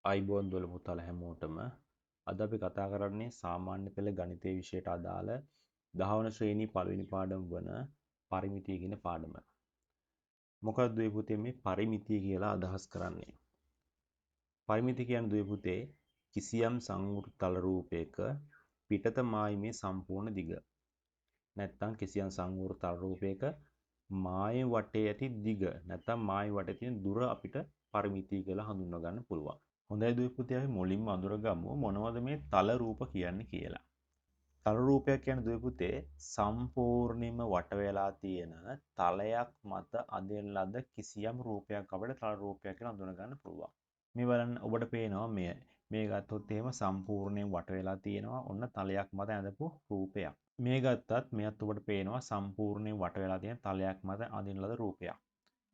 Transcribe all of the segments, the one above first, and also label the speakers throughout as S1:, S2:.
S1: අයිබෝන් දොළ පුතාල හැමෝටම අද අපි කතා කරන්නේ සාමාන්‍ය පෙළ ගණිතය විෂයට අදාළ 10 වන ශ්‍රේණී පළවෙනි පාඩම වන පරිමිතිය කියන පාඩම. මොකක්ද දුවේ පුතේ මේ පරිමිතිය කියලා අදහස් කරන්නේ? පරිමිතිය කියන්නේ දුවේ පුතේ කිසියම් සංවෘත තල රූපයක පිටත මායිමේ සම්පූර්ණ දිග. නැත්නම් කිසියම් සංවෘත තල රූපයක මායිම වටේ ඇති දිග නැත්නම් මායිම වටේ තියෙන දුර අපිට පරිමිතිය කියලා හඳුන්වා ගන්න පුළුවන්. හොඳයි දුවේ පුතේ අපි මුලින්ම අඳුරගමු මොනවද මේ තල රූප කියන්නේ කියලා. තල රූපයක් කියන්නේ දුවේ පුතේ සම්පූර්ණයෙන්ම වට වෙලා තියෙන තලයක් මත අදින ලද කිසියම් රූපයක් අපිට තල රූපයක් කියලා හඳුනා ගන්න පුළුවන්. මේ බලන්න ඔබට පේනවා මේ ගත්තොත් එහෙම සම්පූර්ණයෙන් වට වෙලා තියෙනවා ඔන්න තලයක් මත ඇඳපු රූපයක්. මේ ගත්තත් මෙයත් ඔබට පේනවා සම්පූර්ණයෙන් වට වෙලා තියෙන තලයක් මත අදින ලද රූපයක්.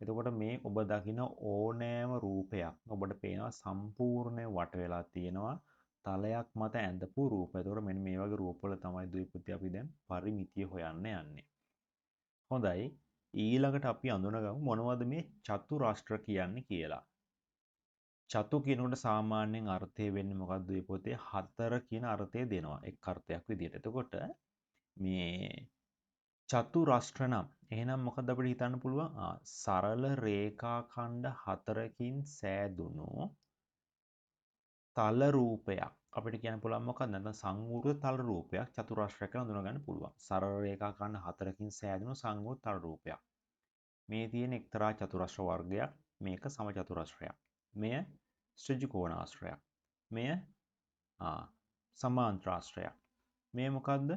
S1: එතකොට මේ ඔබ දකින ඕනෑම රූපයක් ඔබට පේනවා සම්පූර්ණයෙන් වට වෙලා තියෙනවා තලයක් මත ඇඳපු රූප. එතකොට මෙන්න මේ වගේ රූපවල තමයි දුවේ පුතේ අපි දැන් පරිමිතිය හොයන්න යන්නේ. හොඳයි ඊළඟට අපි අඳුනගමු මොනවද මේ චතුරාෂ්ට්‍ර කියන්නේ කියලා. චතු කියනකොට සාමාන්‍යයෙන් අර්ථය වෙන්නේ මොකක්ද දුවේ පුතේ? 4 කියන අර්ථය දෙනවා එක් අර්ථයක් විදිහට. එතකොට මේ චතුරාෂ්ට්‍ර නම් එහෙනම් මොකද අපිට හිතන්න පුළුවන්? සරල රේඛා ඛණ්ඩ 4කින් සෑදුණු තල රූපයක්. අපිට කියන්න පුළුවන් මොකක්ද? නැත්නම් සංවෘත තල රූපයක් චතුරාෂ්ට්‍රයක් කියලා හඳුනා ගන්න පුළුවන්. සරල රේඛා ඛණ්ඩ 4කින් සෑදුණු සංවෘත තල රූපයක්. මේ තියෙන එක්තරා චතුරාෂ්ට්‍ර වර්ගයක්. මේක සමචතුරාෂ්ට්‍රයක්. මෙය ශ්‍රිජකෝණාශ්‍රයක්. මෙය සමාන්තරාශ්‍රයක්. මේ මොකද්ද?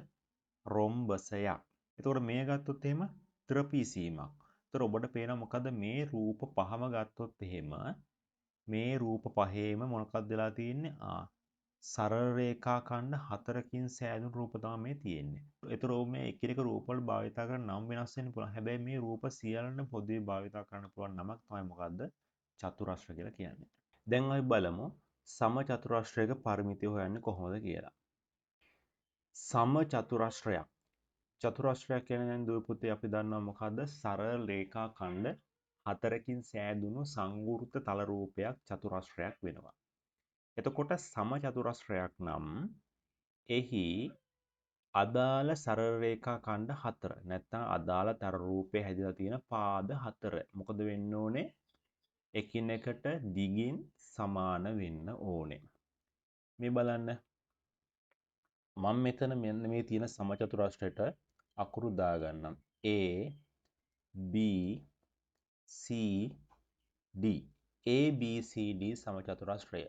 S1: රොම්බසයක්. එතකොට මේ ගත්තොත් එහෙම ත්‍රපීසීමක්. එතකොට ඔබට පේනවා මොකද්ද මේ රූප පහම ගත්තොත් එහෙම මේ රූප පහේම මොකක්ද වෙලා තියෙන්නේ? සරල රේඛා ඛණ්ඩ 4කින් සෑදුණු රූප තමයි මේ තියෙන්නේ. එතකොට මේ එකිනෙක රූප වල භාවිතා කරන නම් වෙනස් වෙන්න පුළුවන්. හැබැයි මේ රූප සියල්ලම පොදුවේ භාවිතා කරන්න පුළුවන් නමක් තමයි මොකද්ද? චතුරාශ්‍ර කියලා කියන්නේ. දැන් අපි බලමු සමචතුරාශ්‍රයක පරිමිතිය හොයන්නේ කොහොමද කියලා. සමචතුරාශ්‍රයක් චතුරාශ්‍රයක් කියන්නේ දැන් දුවේ පුතේ අපි දන්නවා මොකද්ද? සරල රේඛා ඛණ්ඩ 4කින් සෑදුණු සංවෘත තල රූපයක් චතුරාශ්‍රයක් වෙනවා. එතකොට සමචතුරාශ්‍රයක් නම් එහි අදාළ සරල රේඛා ඛණ්ඩ 4 නැත්නම් අදාළ තල රූපේ හැදිලා තියෙන පාද 4 මොකද වෙන්න ඕනේ? එකිනෙකට දිගින් සමාන වෙන්න ඕනේ. මේ බලන්න මම මෙතන මෙන්න මේ තියෙන සමචතුරාශ්‍රයට අකුරු දාගන්නම්. A B C D A B C D සමචතුරාශ්‍රය.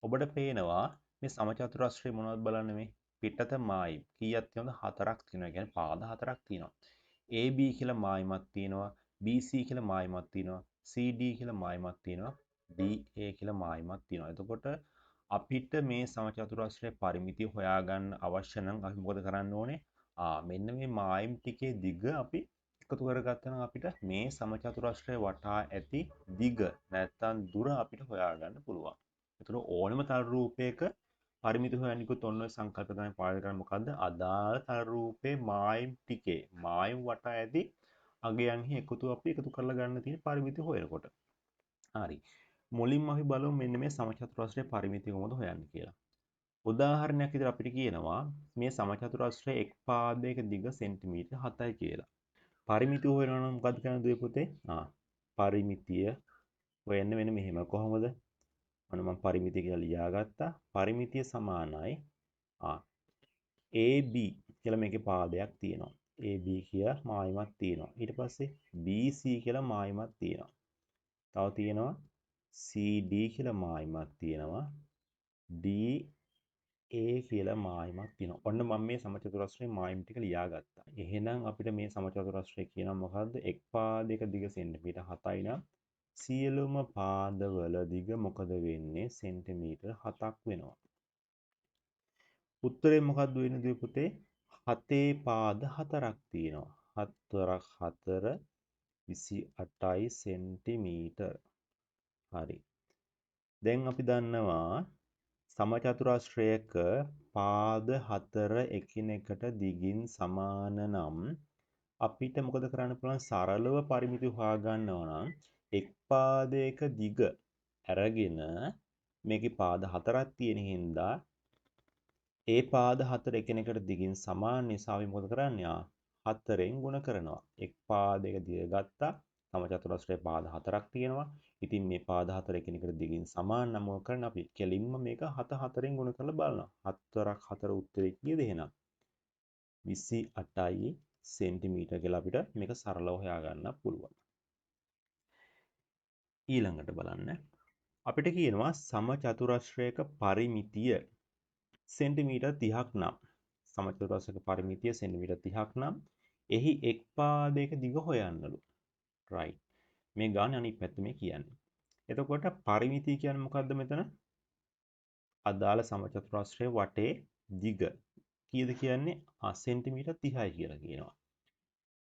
S1: ඔබට පේනවා මේ සමචතුරාශ්‍රය මොනවද බලන්න මේ පිටත මායිම් කීයක් තියෙනවද? 4ක් තියෙනවා. ඒ කියන්නේ පාද 4ක් තියෙනවා. AB කියලා මායිමක් තියෙනවා. BC කියලා මායිමක් තියෙනවා. CD කියලා මායිමක් තියෙනවා. DA කියලා මායිමක් තියෙනවා. එතකොට අපිට මේ සමචතුරාශ්‍රයේ පරිමිතිය හොයාගන්න අවශ්‍ය නම් අපි මොකද කරන්න ඕනේ? මෙන්න මේ මායිම් ටිකේ දිග අපි එකතු කරගත්තා නම් අපිට මේ සමචතුරාශ්‍රය වටා ඇති දිග නැත්නම් දුර අපිට හොයාගන්න පුළුවන්. ඒතර ඕනම තල රූපයක පරිමිති හොයන්නකොත් ඔන්න ඔය සංකල්ප තමයි පාවිච්චි කරන්නේ. මොකද්ද? අදාළ තල රූපේ මායිම් ටිකේ මායිම් වටා ඇති අගයන්හි එකතු කරලා ගන්න තියෙන පරිමිති හොයනකොට. හරි. මුලින්ම අපි බලමු මෙන්න මේ සමචතුරාශ්‍රයේ පරිමිතිය කොහොමද හොයන්නේ කියලා. උදාහරණයක් විදිහට අපිට කියනවා මේ සමචතුරාශ්‍රයේ එක් පාදයක දිග සෙන්ටිමීටර් 7යි කියලා. පරිමිතිය හොයනවා නම් මොකද්ද කරන්න දුවේ පුතේ? පරිමිතිය හොයන්න වෙන මෙහෙම කොහොමද? අන්න මම පරිමිතිය කියලා ලියාගත්තා. පරිමිතිය සමානයි AB කියලා මේකේ පාදයක් තියෙනවා. AB කියලා මායිමක් තියෙනවා. ඊට පස්සේ BC කියලා මායිමක් තියෙනවා. තව තියෙනවා CD කියලා මායිමක් තියෙනවා. DA කියලා මායිමක් තියෙනවා. ඔන්න මම මේ සමචතුරාශ්‍රයේ මායිම් ටික ලියාගත්තා. එහෙනම් අපිට මේ සමචතුරාශ්‍රය කියනවා මොකද්ද? එක් පාදයක දිග සෙන්ටිමීටර් 7යි නම් සියලුම පාදවල දිග මොකද වෙන්නේ? සෙන්ටිමීටර් 7ක් වෙනවා. උත්තරේ මොකක්ද වෙන්නේ දුවේ පුතේ? 7 පාද 4ක් තියෙනවා. 4 28යි සෙන්ටිමීටර්. හරි. දැන් අපි දන්නවා සමචතුරාශ්‍රයක පාද 4 එකිනෙකට දිගින් සමාන නම් අපිට මොකද කරන්න පුළුවන්? සරලව පරිමිති හොයා ගන්නවා නම් එක් පාදයක දිග අරගෙන මේකේ පාද හතරක් තියෙන හින්දා ඒ පාද හතර එකිනෙකට දිගින් සමාන නිසා අපි මොකද කරන්නේ? හතරෙන් ගුණ කරනවා. එක් පාදයක දිග ගත්තා. සමචතුරස්‍රයේ පාද හතරක් තියෙනවා. ඉතින් මේ පාද හතර එකිනෙකට දිගින් සමාන නම් මොකද කරන්නේ? අපි කෙලින්ම මේක හතරෙන් ගුණ කරලා බලනවා. 4ක් 4 උත්තරේ කීයද එහෙනම්? 28යි සෙන්ටිමීටර කියලා අපිට මේක සරලව හොයාගන්න පුළුවන්. ඊළඟට බලන්න. අපිට කියනවා සමචතුරස්‍රයක පරිමිතිය සෙන්ටිමීටර් 30ක් නම් සමචතුරස්‍රයක පරිමිතිය සෙන්ටිමීටර් 30ක් නම් එහි එක් පාදයක දිග හොයන්නලු. right. මේ ගානේ අනිත් පැත්ත මේ කියන්නේ. එතකොට පරිමිතිය කියන්නේ මොකද්ද මෙතන? අදාළ සමචතුරස්‍රයේ වටේ දිග කීයද කියන්නේ? සෙන්ටිමීටර් 30යි කියලා කියනවා.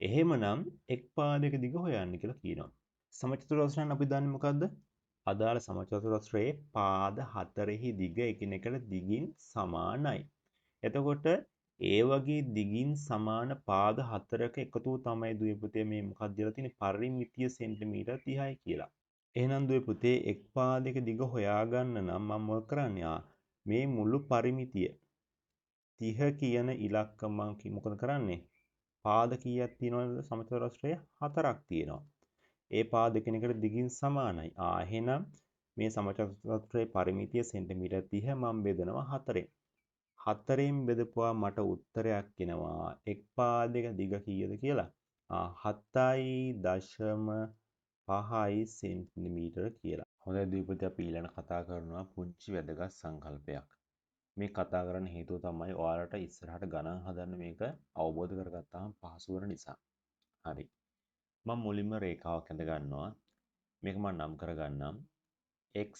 S1: එහෙමනම් එක් පාදයක දිග හොයන්න කියලා කියනවා. සමචතුරස්‍රයන් අපි දන්නේ මොකද්ද? අදාළ සමචතුරස්‍රයේ පාද හතරෙහි දිග එකිනෙකට දිගින් සමානයි. එතකොට ඒ වගේ දිගින් සමාන පාද හතරක එකතුව තමයි දුවේ පුතේ මේ මොකක්ද කියලා තියෙන්නේ පරිමිතිය සෙන්ටිමීටර් 30යි කියලා. එහෙනම් දුවේ පුතේ එක් පාදයක දිග හොයාගන්න නම් මම මොකද කරන්නේ? මේ මුළු පරිමිතිය 30 කියන ඉලක්ක මම මොකද කරන්නේ? පාද කීයක් තියෙනවද සමචතුරස්‍රය? 4ක් තියෙනවා. ඒ පාද එකිනෙකට දිගින් සමානයි. එහෙනම් මේ සමචතුරස්‍රයේ පරිමිතිය සෙන්ටිමීටර් 30 මම බෙදනවා 4ෙන්. 4ෙන් බෙදපුවා මට උත්තරයක් එනවා එක් පාදයක දිග කීයද කියලා? 7.5 සෙන්ටිමීටර කියලා. හොඳයි දීපති අපි ඊළඟ කතා කරනවා පුංචි වැදගත් සංකල්පයක්. මේ කතා කරන්න හේතුව තමයි ඔයාලට ඉස්සරහට ගණන් හදන්න මේක අවබෝධ කරගත්තාම පහසු වෙන නිසා. හරි. මම මුලින්ම රේඛාවක් ඇඳ ගන්නවා. මේක මම නම් කරගන්නම් x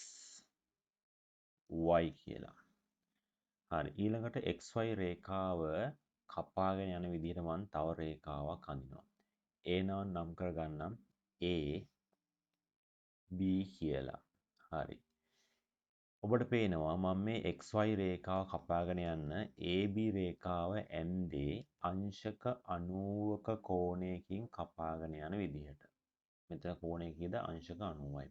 S1: y කියලා. හරි. ඊළඟට xy රේඛාව කපාගෙන යන විදිහට මම තව රේඛාවක් අඳිනවා. ඒ නම් කරගන්නම් a b කියලා. හරි. ඔබට පේනවා මම මේ xy රේඛාව කපාගෙන යන්න AB රේඛාව ඇන්දේ අංශක 90ක කෝණයකින් කපාගෙන යන විදිහට. මෙතන කෝණය කීයද? අංශක 90යි.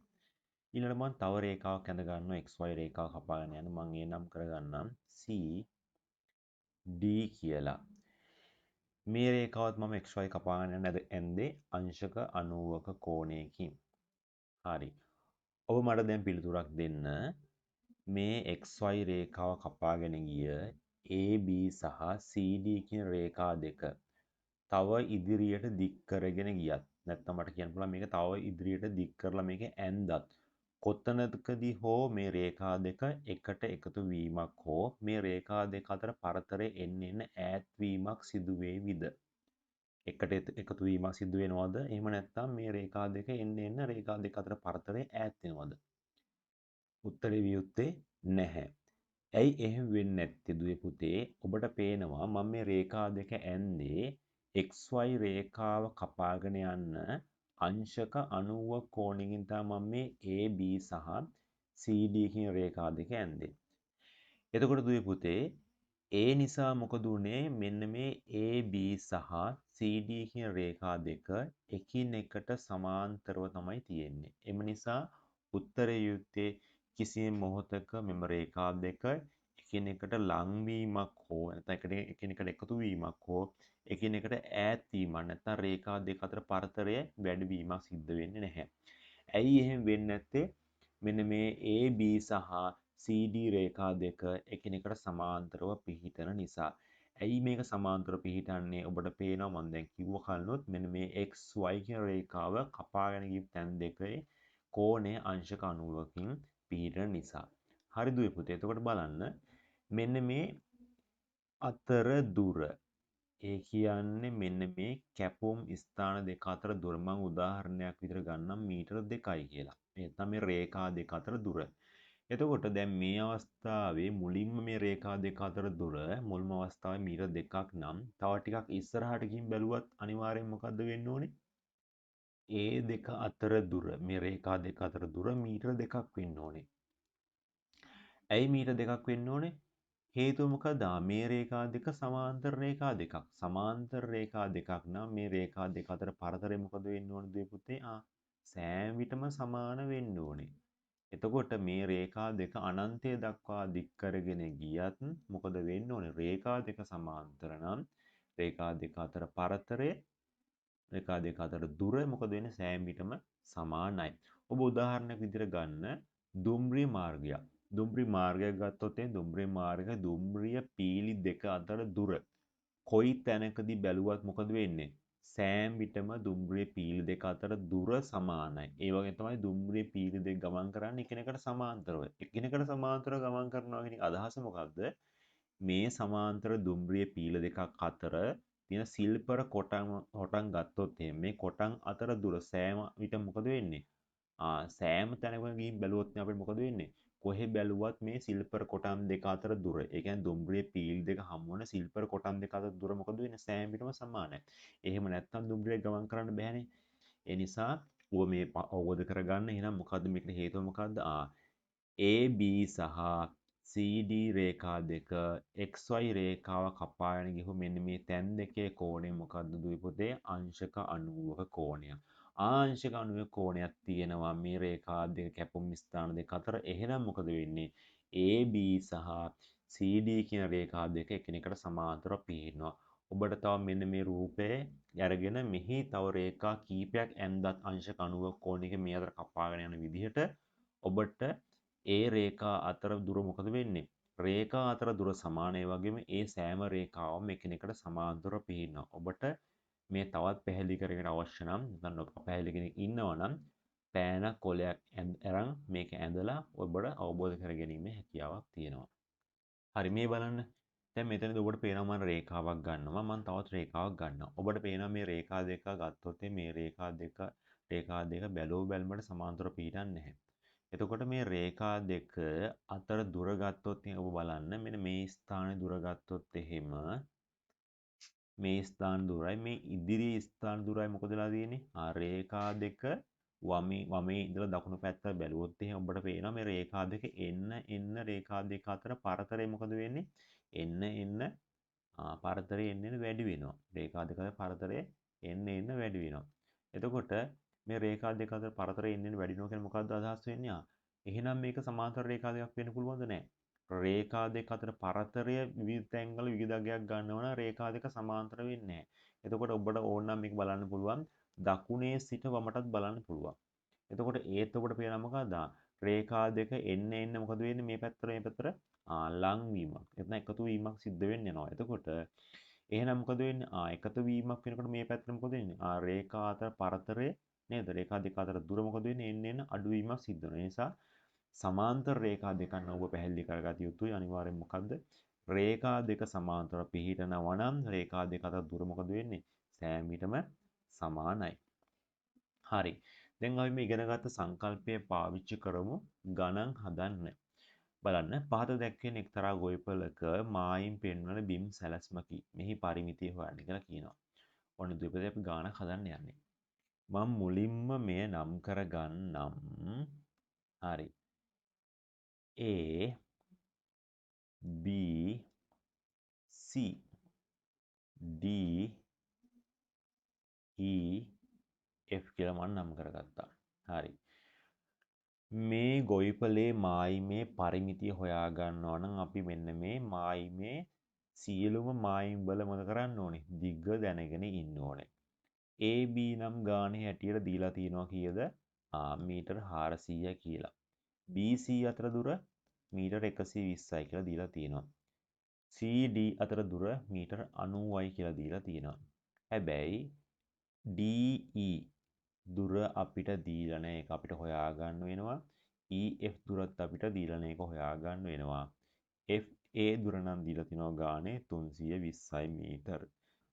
S1: ඊළඟට මම තව රේඛාවක් ඇඳ ගන්නවා xy රේඛාව කපාගෙන යන මම ඒ නම් කරගන්නම් CD කියලා. මේ රේඛාවත් මම xy කපාගෙන යන ඇන්දේ අංශක 90ක කෝණයකින්. හරි. ඔබ මට දැන් පිළිතුරක් දෙන්න. මේ XY රේඛාව කපාගෙන ගිය AB සහ CD කියන රේඛා දෙක තව ඉදිරියට දික් කරගෙන ගියත් නැත්නම් මට කියන්න පුළුවන් මේක තව ඉදිරියට දික් කරලා මේක ඇන්දත් කොතනකදී හෝ මේ රේඛා දෙක එකට එකතු වීමක් හෝ මේ රේඛා දෙක අතර පරතරය එන්න ඈත් වීමක් සිදු වේවිද? එකට එකතු වීමක් සිදු වෙනවද? එහෙම නැත්නම් මේ රේඛා දෙක එන්න රේඛා දෙක අතර පරතරය ඈත් වෙනවද? උත්තරේ වියුත්තේ නැහැ. ඇයි එහෙම වෙන්නේ නැත්තේ දුවේ පුතේ? ඔබට පේනවා මම මේ රේඛා දෙක ඇන්දේ XY රේඛාව කපාගෙන යන්න අංශක 90 කෝණකින් තමයි මම මේ AB සහ CD කියන රේඛා දෙක ඇන්දේ. එතකොට දුවේ පුතේ ඒ නිසා මොකද උනේ? මෙන්න මේ AB සහ CD කියන රේඛා දෙක එකිනෙකට සමාන්තරව තමයි තියෙන්නේ. එම නිසා උත්තරේ යුත්තේ කිසියම් මොහොතක මෙම රේඛා දෙක එකිනෙකට ලංවීමක් හෝ නැත්නම් එකිනෙකට එකතු වීමක් හෝ එකිනෙකට ඈත් වීමක් නැත්නම් රේඛා දෙක අතර පරතරය වැඩි වීමක් සිද්ධ වෙන්නේ නැහැ. ඇයි එහෙම වෙන්නේ නැත්තේ? මෙන්න මේ AB සහ CD රේඛා දෙක එකිනෙකට සමාන්තරව පිහිටන නිසා. ඇයි මේක සමාන්තරව පිහිටන්නේ? ඔබට පේනවා මම දැන් කිව්ව කලිනුත් මෙන්න මේ XY කියන රේඛාව කපාගෙන ගිය තැන් දෙකේ කෝණය අංශක 90කින් පිහිටන නිසා. හරි දුවේ පුතේ. එතකොට බලන්න මෙන්න මේ අතර දුර ඒ කියන්නේ මෙන්න මේ කැපුම් ස්ථාන දෙක අතර දුර මම උදාහරණයක් විදිහට ගන්නම් මීටර 2යි කියලා. මේ තමයි රේඛා දෙක අතර දුර. එතකොට දැන් මේ අවස්ථාවේ මුලින්ම මේ රේඛා දෙක අතර දුර මුල්ම අවස්ථාවේ මීටර 2ක් නම් තව ටිකක් ඉස්සරහට ගිහින් බැලුවත් අනිවාර්යෙන් මොකද්ද වෙන්න ඕනේ? ඒ දෙක අතර දුර මේ රේඛා දෙක අතර දුර මීටර 2ක් වෙන්න ඕනේ. ඇයි මීටර 2ක් වෙන්න ඕනේ? හේතුව මොකද? මේ රේඛා දෙක සමාන්තර රේඛා දෙකක්. සමාන්තර රේඛා දෙකක් නම් මේ රේඛා දෙක අතර පරතරය මොකද වෙන්න ඕනේ දුවේ පුතේ? සෑම විටම සමාන වෙන්න ඕනේ. එතකොට මේ රේඛා දෙක අනන්තය දක්වා දික් කරගෙන ගියත් මොකද වෙන්න ඕනේ? රේඛා දෙක සමාන්තර නම් රේඛා දෙක අතර පරතරය රේඛා දෙක අතර දුර මොකද වෙන්නේ? සෑම විටම සමානයි. ඔබ උදාහරණයක් විදිහට ගන්න දුම්රිය මාර්ගයක්. දුම්රිය මාර්ගයක් ගත්තොත් දුම්රිය මාර්ගය දුම්රිය පීලි දෙක අතර දුර කොයි තැනකදී බැලුවත් මොකද වෙන්නේ? සෑම විටම දුම්රිය පීලි දෙක අතර දුර සමානයි. ඒ වගේ තමයි දුම්රිය පීලි දෙක ගමන් කරන්නේ එකිනෙකට සමාන්තරව. එකිනෙකට සමාන්තරව ගමන් කරනවා කියන අදහස මොකක්ද? මේ සමාන්තර දුම්රිය පීල දෙකක් අතර තියෙන සිල්පර කොටන් ගත්තොත් මේ කොටන් අතර දුර සෑම විට මොකද වෙන්නේ? සෑම තැනකම ගිහින් බැලුවොත් අපිට මොකද වෙන්නේ? කොහෙ බැලුවත් මේ සිල්පර කොටන් දෙක අතර දුර. ඒ කියන්නේ දුම්රිය පීල් දෙක හමු වෙන සිල්පර කොටන් දෙක අතර දුර මොකද වෙන්නේ? සෑම විටම සමානයි. එහෙම නැත්නම් දුම්රිය ගමන් කරන්න බෑනේ. ඒ නිසා ඔබ මේ අවබෝධ කරගන්න. එහෙනම් මොකද්ද මේකට හේතුව මොකද්ද? AB සහ CD රේඛා දෙක XY රේඛාව කපාගෙන ගිහුව මෙන්න මේ තැන් දෙකේ කෝණය මොකද්ද දුවේ පුතේ? අංශක 90ක කෝණයක්. ආංශික 90ක කෝණයක් තියෙනවා මේ රේඛා දෙක කැපුම් ස්ථාන දෙක අතර. එහෙනම් මොකද වෙන්නේ? AB සහ CD කියන රේඛා දෙක එකිනෙකට සමාන්තරව පිහිටනවා. ඔබට තව මෙන්න මේ රූපය අරගෙන මෙහි තව රේඛා කීපයක් ඇන්දත් අංශක 90ක කෝණයක මේ අතර කපාගෙන යන විදිහට ඔබට ඒ රේඛා අතර දුර මොකද වෙන්නේ? රේඛා අතර දුර සමානයි වගේම ඒ සෑම රේඛාවම එකිනෙකට සමාන්තරව පිහිටනවා. ඔබට මේ තවත් පැහැදිලි කරගෙන අවශ්‍ය නම් නැත්නම් පැහැදිලි කෙනෙක් ඉන්නවා නම් පෑන කොලයක් අරන් මේක ඇඳලා ඔබට අවබෝධ කරගැනීමේ හැකියාවක් තියෙනවා. හරි මේ බලන්න. දැන් මෙතනදී ඔබට පේනවා මම රේඛාවක් ගන්නවා. මම තවත් රේඛාවක් ගන්නවා. ඔබට පේනවා මේ රේඛා දෙක ගත්තොත් මේ රේඛා දෙක බැලුව බැලමට සමාන්තරව පිහිටන්නේ නැහැ. එතකොට මේ රේඛා දෙක අතර දුර ගත්තොත් ඔබ බලන්න මෙන්න මේ ස්ථානයේ දුර ගත්තොත් එහෙම මේ ස්ථාන දුරයි මේ ඉදිරි ස්ථාන දුරයි මොකද වෙලා තියෙන්නේ? රේඛා දෙක වමේ ඉඳලා දකුණු පැත්ත බැලුවොත් එහෙනම් ඔබට පේනවා මේ රේඛා දෙක එන්න රේඛා දෙක අතර පරතරය මොකද වෙන්නේ? එන්න පරතරය එන්න වැඩි වෙනවා. රේඛා දෙක අතර පරතරය එන්න වැඩි වෙනවා. එතකොට මේ රේඛා දෙක අතර පරතරය එන්න වැඩි වෙනවා කියන්නේ මොකක්ද අදහස් වෙන්නේ? එහෙනම් මේක සමාන්තර රේඛා දෙකක් වෙන්න පුළුවන්ද නැහැ? රේඛා දෙක අතර පරතරය විවිධ තැන්වල විවිධ අගයක් ගන්නවා නම් රේඛා දෙක සමාන්තර වෙන්නේ නැහැ. එතකොට ඔබට ඕන නම් මේක බලන්න පුළුවන් දකුණේ සිට වමටත් බලන්න පුළුවන්. එතකොට ඒත් ඔබට පේනවා මොකද්ද? රේඛා දෙක එන්න මොකද වෙන්නේ මේ පැත්තට මේ පැත්තට ලං වීමක්. එතන එකතු වීමක් සිද්ධ වෙන්න යනවා. එතකොට එහෙනම් මොකද වෙන්නේ? එකතු වීමක් වෙනකොට මේ පැත්තට මොකද වෙන්නේ? රේඛා අතර පරතරය නේද? රේඛා දෙක අතර දුර මොකද වෙන්නේ? එන්න අඩු වීමක් සිද්ධ වෙනවා. ඒ නිසා සමාන්තර රේඛා දෙකක් ඔබ පැහැදිලි කරගත යුතුයි. අනිවාර්යෙන් මොකද්ද? රේඛා දෙක සමාන්තරව පිහිටනවා නම් රේඛා දෙක අතර දුර මොකද වෙන්නේ? සෑම විටම සමානයි. හරි. දැන් අපි මේ ඉගෙනගත්ත සංකල්පය පාවිච්චි කරමු ගණන් හදන්න. බලන්න පහත දැක්වෙන එක්තරා ගොවිපලක මායිම් පෙන්වන බිම් සැලැස්මකි. මෙහි පරිමිතිය හොයන්න කියලා කියනවා. ඔන්න දෙපදේ අපි ගානක් හදන්න යන්නේ. මම මුලින්ම මෙය නම් කරගන්නම්. හරි. A B C D E F කියලා මම නම් කරගත්තා. හරි. මේ ගොවිපලේ මායිමේ පරිමිතිය හොයා ගන්නවා නම් අපි මෙන්න මේ මායිමේ සියලුම මායිම් වල මොකද කරන්න ඕනේ? දිග දැනගෙන ඉන්න ඕනේ. AB නම් ගානේ හැටියට දීලා තියෙනවා කීයද? මීටර් 400 කියලා. BC අතර දුර මීටර් 120යි කියලා දීලා තියෙනවා. CD අතර දුර මීටර් 90යි කියලා දීලා තියෙනවා. හැබැයි DE දුර අපිට දීලා නැහැ. ඒක අපිට හොයාගන්න වෙනවා. EF දුරත් අපිට දීලා නැහැ. ඒක හොයාගන්න වෙනවා. FA දුර නම් දීලා තිනවා ගානේ 320යි මීටර.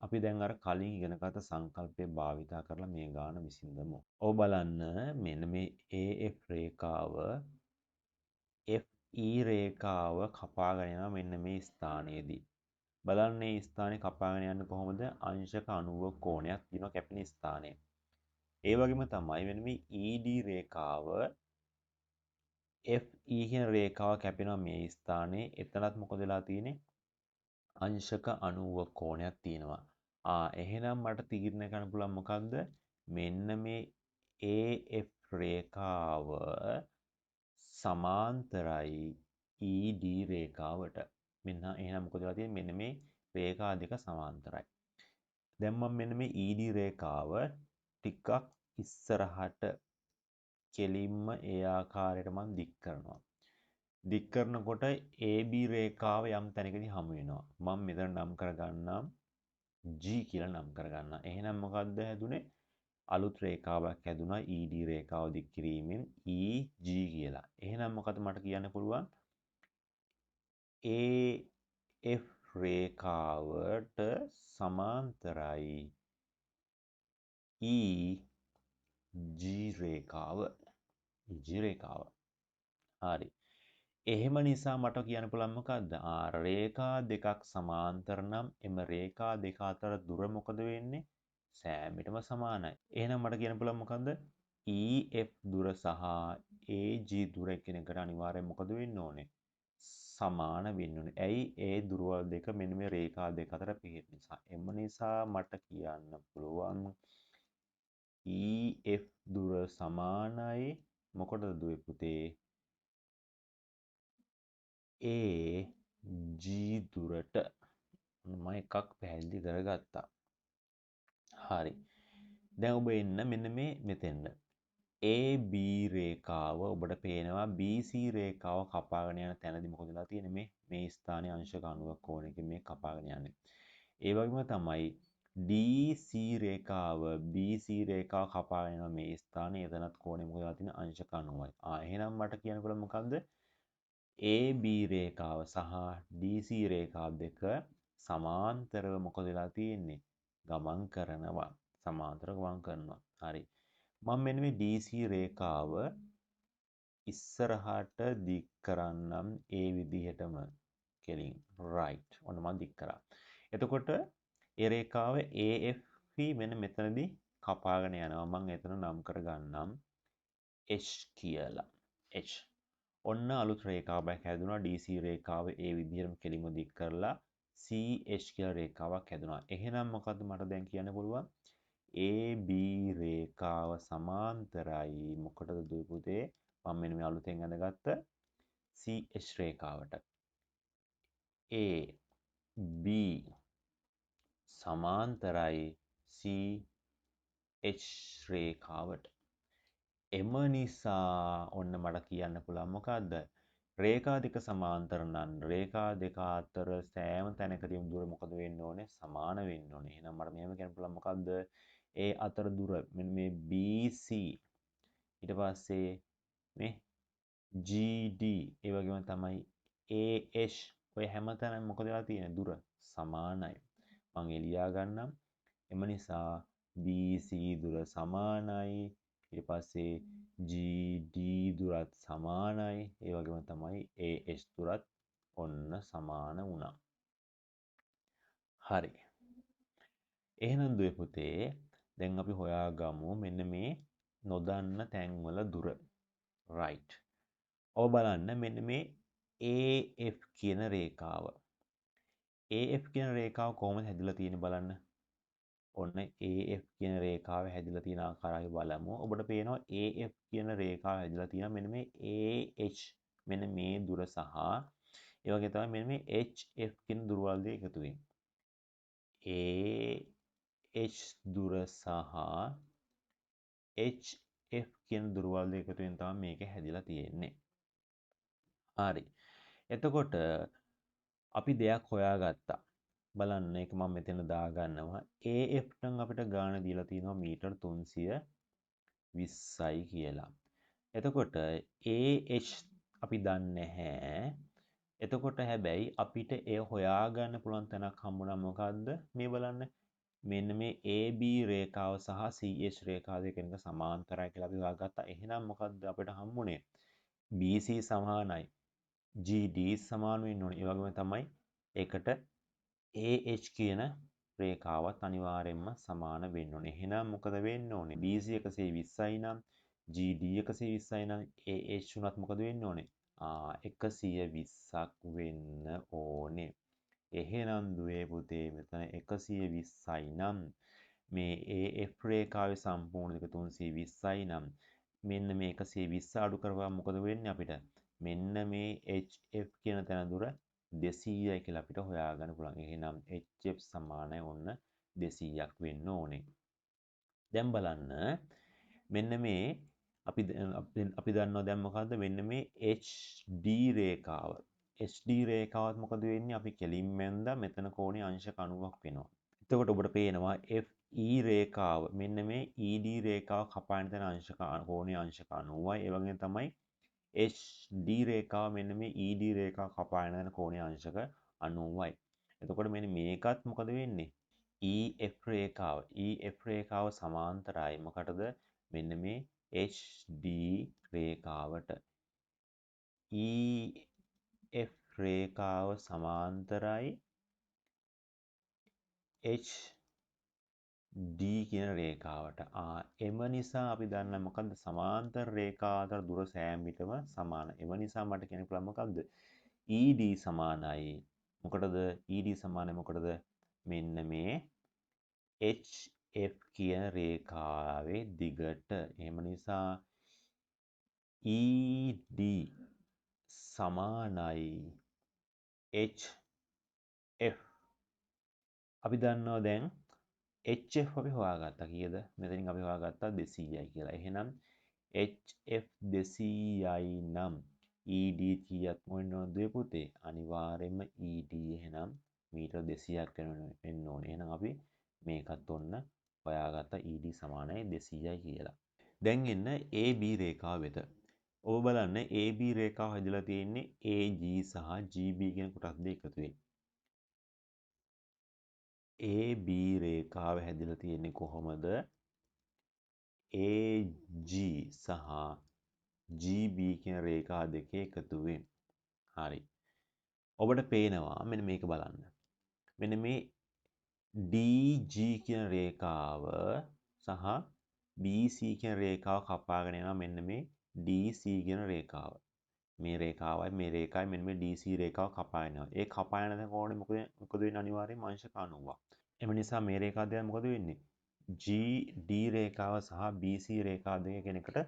S1: අපි දැන් අර කලින් ඉගෙනගත්ත සංකල්පය භාවිතා කරලා මේ ගාන විසඳමු. ඔව් බලන්න මෙන්න මේ AF රේඛාව FE රේඛාව කපාගෙන යනවා මෙන්න මේ ස්ථානයේදී. බලන්න මේ ස්ථානේ කපාගෙන යන්නේ කොහොමද? අංශක 90 කෝණයක් තියෙනවා කැපෙන ස්ථානයේ. ඒ වගේම තමයි මෙන්න මේ ED රේඛාව FE කියන රේඛාව කැපෙනවා මේ ස්ථානයේ. එතනත් මොකද වෙලා තියෙන්නේ? අංශක 90 කෝණයක් තියෙනවා. එහෙනම් මට තීරණය කරන්න පුළුවන් මොකක්ද? මෙන්න මේ AF රේඛාව සමාන්තරයි ED රේඛාවට. මෙන්න එහෙනම් මොකද වෙලා තියෙන්නේ? මෙන්න මේ රේඛා දෙක සමාන්තරයි. දැන් මම මෙන්න මේ ED රේඛාව ටිකක් ඉස්සරහට කෙලින්ම ඒ ආකාරයට මම දික් කරනවා. දික් කරනකොට AB රේඛාව යම් තැනකදී හමු වෙනවා. මම මෙතන නම් කරගන්නම් G කියලා නම් කරගන්නවා. එහෙනම් මොකද්ද හැදුනේ? අලුත් රේඛාවක් හැදුනා ED රේඛාව දික් කිරීමෙන් EG කියලා. එහෙනම් මොකද මට කියන්න පුළුවන්? AF රේඛාවට සමාන්තරයි EG රේඛාව. EG රේඛාව. හරි. එහෙම නිසා මට කියන්න පුළුවන් මොකද්ද? රේඛා දෙකක් සමාන්තර නම් එම රේඛා දෙක අතර දුර මොකද වෙන්නේ? සෑමටම සමානයි. එහෙනම් මට කියන්න පුළුවන් මොකද්ද? EF දුර සහ AG දුර එකිනෙකට අනිවාර්යෙන් මොකද වෙන්න ඕනේ? සමාන වෙන්න ඕනේ. ඇයි? ඒ දුරවල් දෙක මෙන්න මේ රේඛා දෙක අතර පිහිට නිසා. එම නිසා මට කියන්න පුළුවන් EF දුර සමානයි මොකටද දුවේ පුතේ? AG දුරට. මම එකක් පැහැදිලි කරගත්තා. හරි. දැන් ඔබ එන්න මෙන්න මේ මෙතෙන්ද. AB රේඛාව ඔබට පේනවා BC රේඛාව කපාගෙන යන තැනදී මොකද වෙලා තියෙන්නේ? මේ ස්ථානයේ අංශක 90ක කෝණයකින් මේ කපාගෙන යන්නේ. ඒ වගේම තමයි DC රේඛාව BC රේඛාව කපාගෙන යන මේ ස්ථානයේ එතනත් කෝණය මොකද වෙලා තියෙන්නේ? අංශක 90යි. එහෙනම් මට කියන්න පුළුවන් මොකද්ද? AB රේඛාව සහ DC රේඛාව දෙක සමාන්තරව මොකද වෙලා තියෙන්නේ? ගමන් කරනවා. සමාන්තරව ගමන් කරනවා. හරි. මම මෙන්න මේ DC රේඛාව ඉස්සරහට දික් කරන්නම් ඒ විදිහටම කෙලින් right. ඔන්න මම දික් කරා. එතකොට ඒ රේඛාව AF මෙන්න මෙතනදී කපාගෙන යනවා. මම එතන නම් කරගන්නම් H කියලා. H. ඔන්න අලුත් රේඛාවක් හැදුනා. DC රේඛාව ඒ විදිහටම කෙලින්ම දික් කරලා CH කියලා රේඛාවක් හැදුනා. එහෙනම් මොකද්ද මට දැන් කියන්න පුළුවන්? AB රේඛාව සමාන්තරයි මොකටද දුවේ පුතේ? මම මෙන්න මේ අලුතෙන් අඳගත්ත CH රේඛාවට. AB සමාන්තරයි CH රේඛාවට. එම නිසා ඔන්න මට කියන්න පුළුවන් මොකද්ද? රේඛා දෙක සමාන්තර නම් රේඛා දෙක අතර සෑම තැනකදීම දුර මොකද වෙන්න ඕනේ? සමාන වෙන්න ඕනේ. එහෙනම් මට මෙහෙම කියන්න පුළුවන් මොකද්ද? ඒ අතර දුර මෙන්න මේ BC ඊට පස්සේ මේ GD ඒ වගේම තමයි AH ඔය හැමතැනම මොකද වෙලා තියෙන්නේ? දුර සමානයි. මම එලියා ගන්නම්. එම නිසා BC දුර සමානයි. ඊට පස්සේ GD දුරත් සමානයි. ඒ වගේම තමයි AH දුරත් ඔන්න සමාන වුණා. හරි. එහෙනම් දුවේ පුතේ දැන් අපි හොයාගමු මෙන්න මේ නොදන්න තැන්වල දුර. right. ඔබ බලන්න මෙන්න මේ AF කියන රේඛාව. AF කියන රේඛාව කොහොමද හැදිලා තියෙන්නේ බලන්න. ඔන්න AF කියන රේඛාව හැදිලා තියෙන ආකාරය බලමු. ඔබට පේනවා AF කියන රේඛාව හැදිලා තියෙනවා මෙන්න මේ AH මෙන්න මේ දුර සහ ඒ වගේ තමයි මෙන්න මේ HF කියන දුරවල් දෙක එකතු වෙන්නේ. AH දුර සහ HF කියන දුරවල් දෙක එකතු වෙන තමයි මේක හැදිලා තියෙන්නේ. හරි. එතකොට අපි දෙයක් හොයාගත්තා. බලන්න ඒක මම මෙතන දාගන්නවා. AF නම් අපිට ගාන දීලා තියෙනවා මීටර් 320යි කියලා. එතකොට AH අපි දන්නේ නැහැ. එතකොට හැබැයි අපිට ඒ හොයාගන්න පුළුවන් තැනක් හම්බුණා මොකද්ද? මේ බලන්න. මෙන්න මේ AB රේඛාව සහ CH රේඛාව දෙක එක සමාන්තරයි කියලා අපි හොයාගත්තා. එහෙනම් මොකද්ද අපිට හම්බුනේ? BC සමානයි. GD සමාන වෙන්න ඕනේ. ඒ වගේම තමයි ඒකට AH කියන රේඛාවත් අනිවාර්යයෙන්ම සමාන වෙන්න ඕනේ. එහෙනම් මොකද වෙන්න ඕනේ? BC 120යි නම් GD 120යි නම් AH උනත් මොකද වෙන්න ඕනේ? 120ක් වෙන්න ඕනේ. එහෙනම් දුවේ පුතේ මෙතන 120යි නම් මේ AF රේඛාවේ සම්පූර්ණ දෙක 320යි නම් මෙන්න මේ 120 අඩු කරපුවාම මොකද වෙන්නේ අපිට? මෙන්න මේ HF කියන තැන දුර 200යි කියලා අපිට හොයාගන්න පුළුවන්. එහෙනම් HF සමානයි ඔන්න 200ක් වෙන්න ඕනේ. දැන් බලන්න මෙන්න මේ අපි දන්නවා දැන් මොකද්ද මෙන්න මේ HD රේඛාව. HD රේඛාවත් මොකද වෙන්නේ? අපි කෙලින්ම ඇඳලා මෙතන කෝණේ අංශක 90ක් වෙනවා. එතකොට ඔබට පේනවා FE රේඛාව මෙන්න මේ ED රේඛාව කපාන තැන අංශක කෝණයේ අංශක 90යි. ඒ වගේම තමයි HD රේඛාව මෙන්න මේ ED රේඛාව කපාන තැන කෝණයේ අංශක 90යි. එතකොට මෙන්න මේකත් මොකද වෙන්නේ? EF රේඛාව සමාන්තරයි මොකටද? මෙන්න මේ HD රේඛාවට. EF රේඛාව සමාන්තරයි HD කියන රේඛාවට. එම නිසා අපි දන්න මොකද්ද? සමාන්තර රේඛා අතර දුර සෑම විටම සමානයි. එම නිසා මට කියන්න පුළුවන් මොකද්ද? ED සමානයි. මොකටද? ED සමානයි මොකටද? මෙන්න මේ HF කියන රේඛාවේ දිගට. එහෙම නිසා ED සමානයි HF. අපි දන්නවා දැන් HF අපි හොයාගත්තා කීයද? මෙතනින් අපි හොයාගත්තා 200යි කියලා. එහෙනම් HF 200යි නම් ED කීයක් වෙන්න ඕනද පුතේ? අනිවාර්යයෙන්ම ED එහෙනම් මීටර් 200ක් වෙන්න ඕනේ. එහෙනම් අපි මේකත් ඔන්න හොයාගත්තා ED සමානයි 200යි කියලා. දැන් එන්න AB රේඛාව වෙත. ඔබ බලන්න AB රේඛාව හැදලා තියෙන්නේ AG සහ GB කියන කොටස් දෙක එකතුවෙන්. AB රේඛාව හැදිලා තියෙන්නේ කොහොමද? AG සහ GB කියන රේඛා දෙකේ එකතුවෙන්. හරි. ඔබට පේනවා මෙන්න මේක බලන්න. මෙන්න මේ DG කියන රේඛාව සහ BC කියන රේඛාව කපාගෙන යනවා මෙන්න මේ DC කියන රේඛාව. මේ රේඛාවයි මේ රේඛාවයි මෙන්න මේ DC රේඛාව කපාගෙන යනවා. ඒ කපාගෙන යන කෝණය මොකද වෙන්නේ? අනිවාර්යයෙන්ම අංශක 90ක්. එම නිසා මේ රේඛා දෙක මොකද වෙන්නේ? GD රේඛාව සහ BC රේඛාව දෙක කෙනෙකුට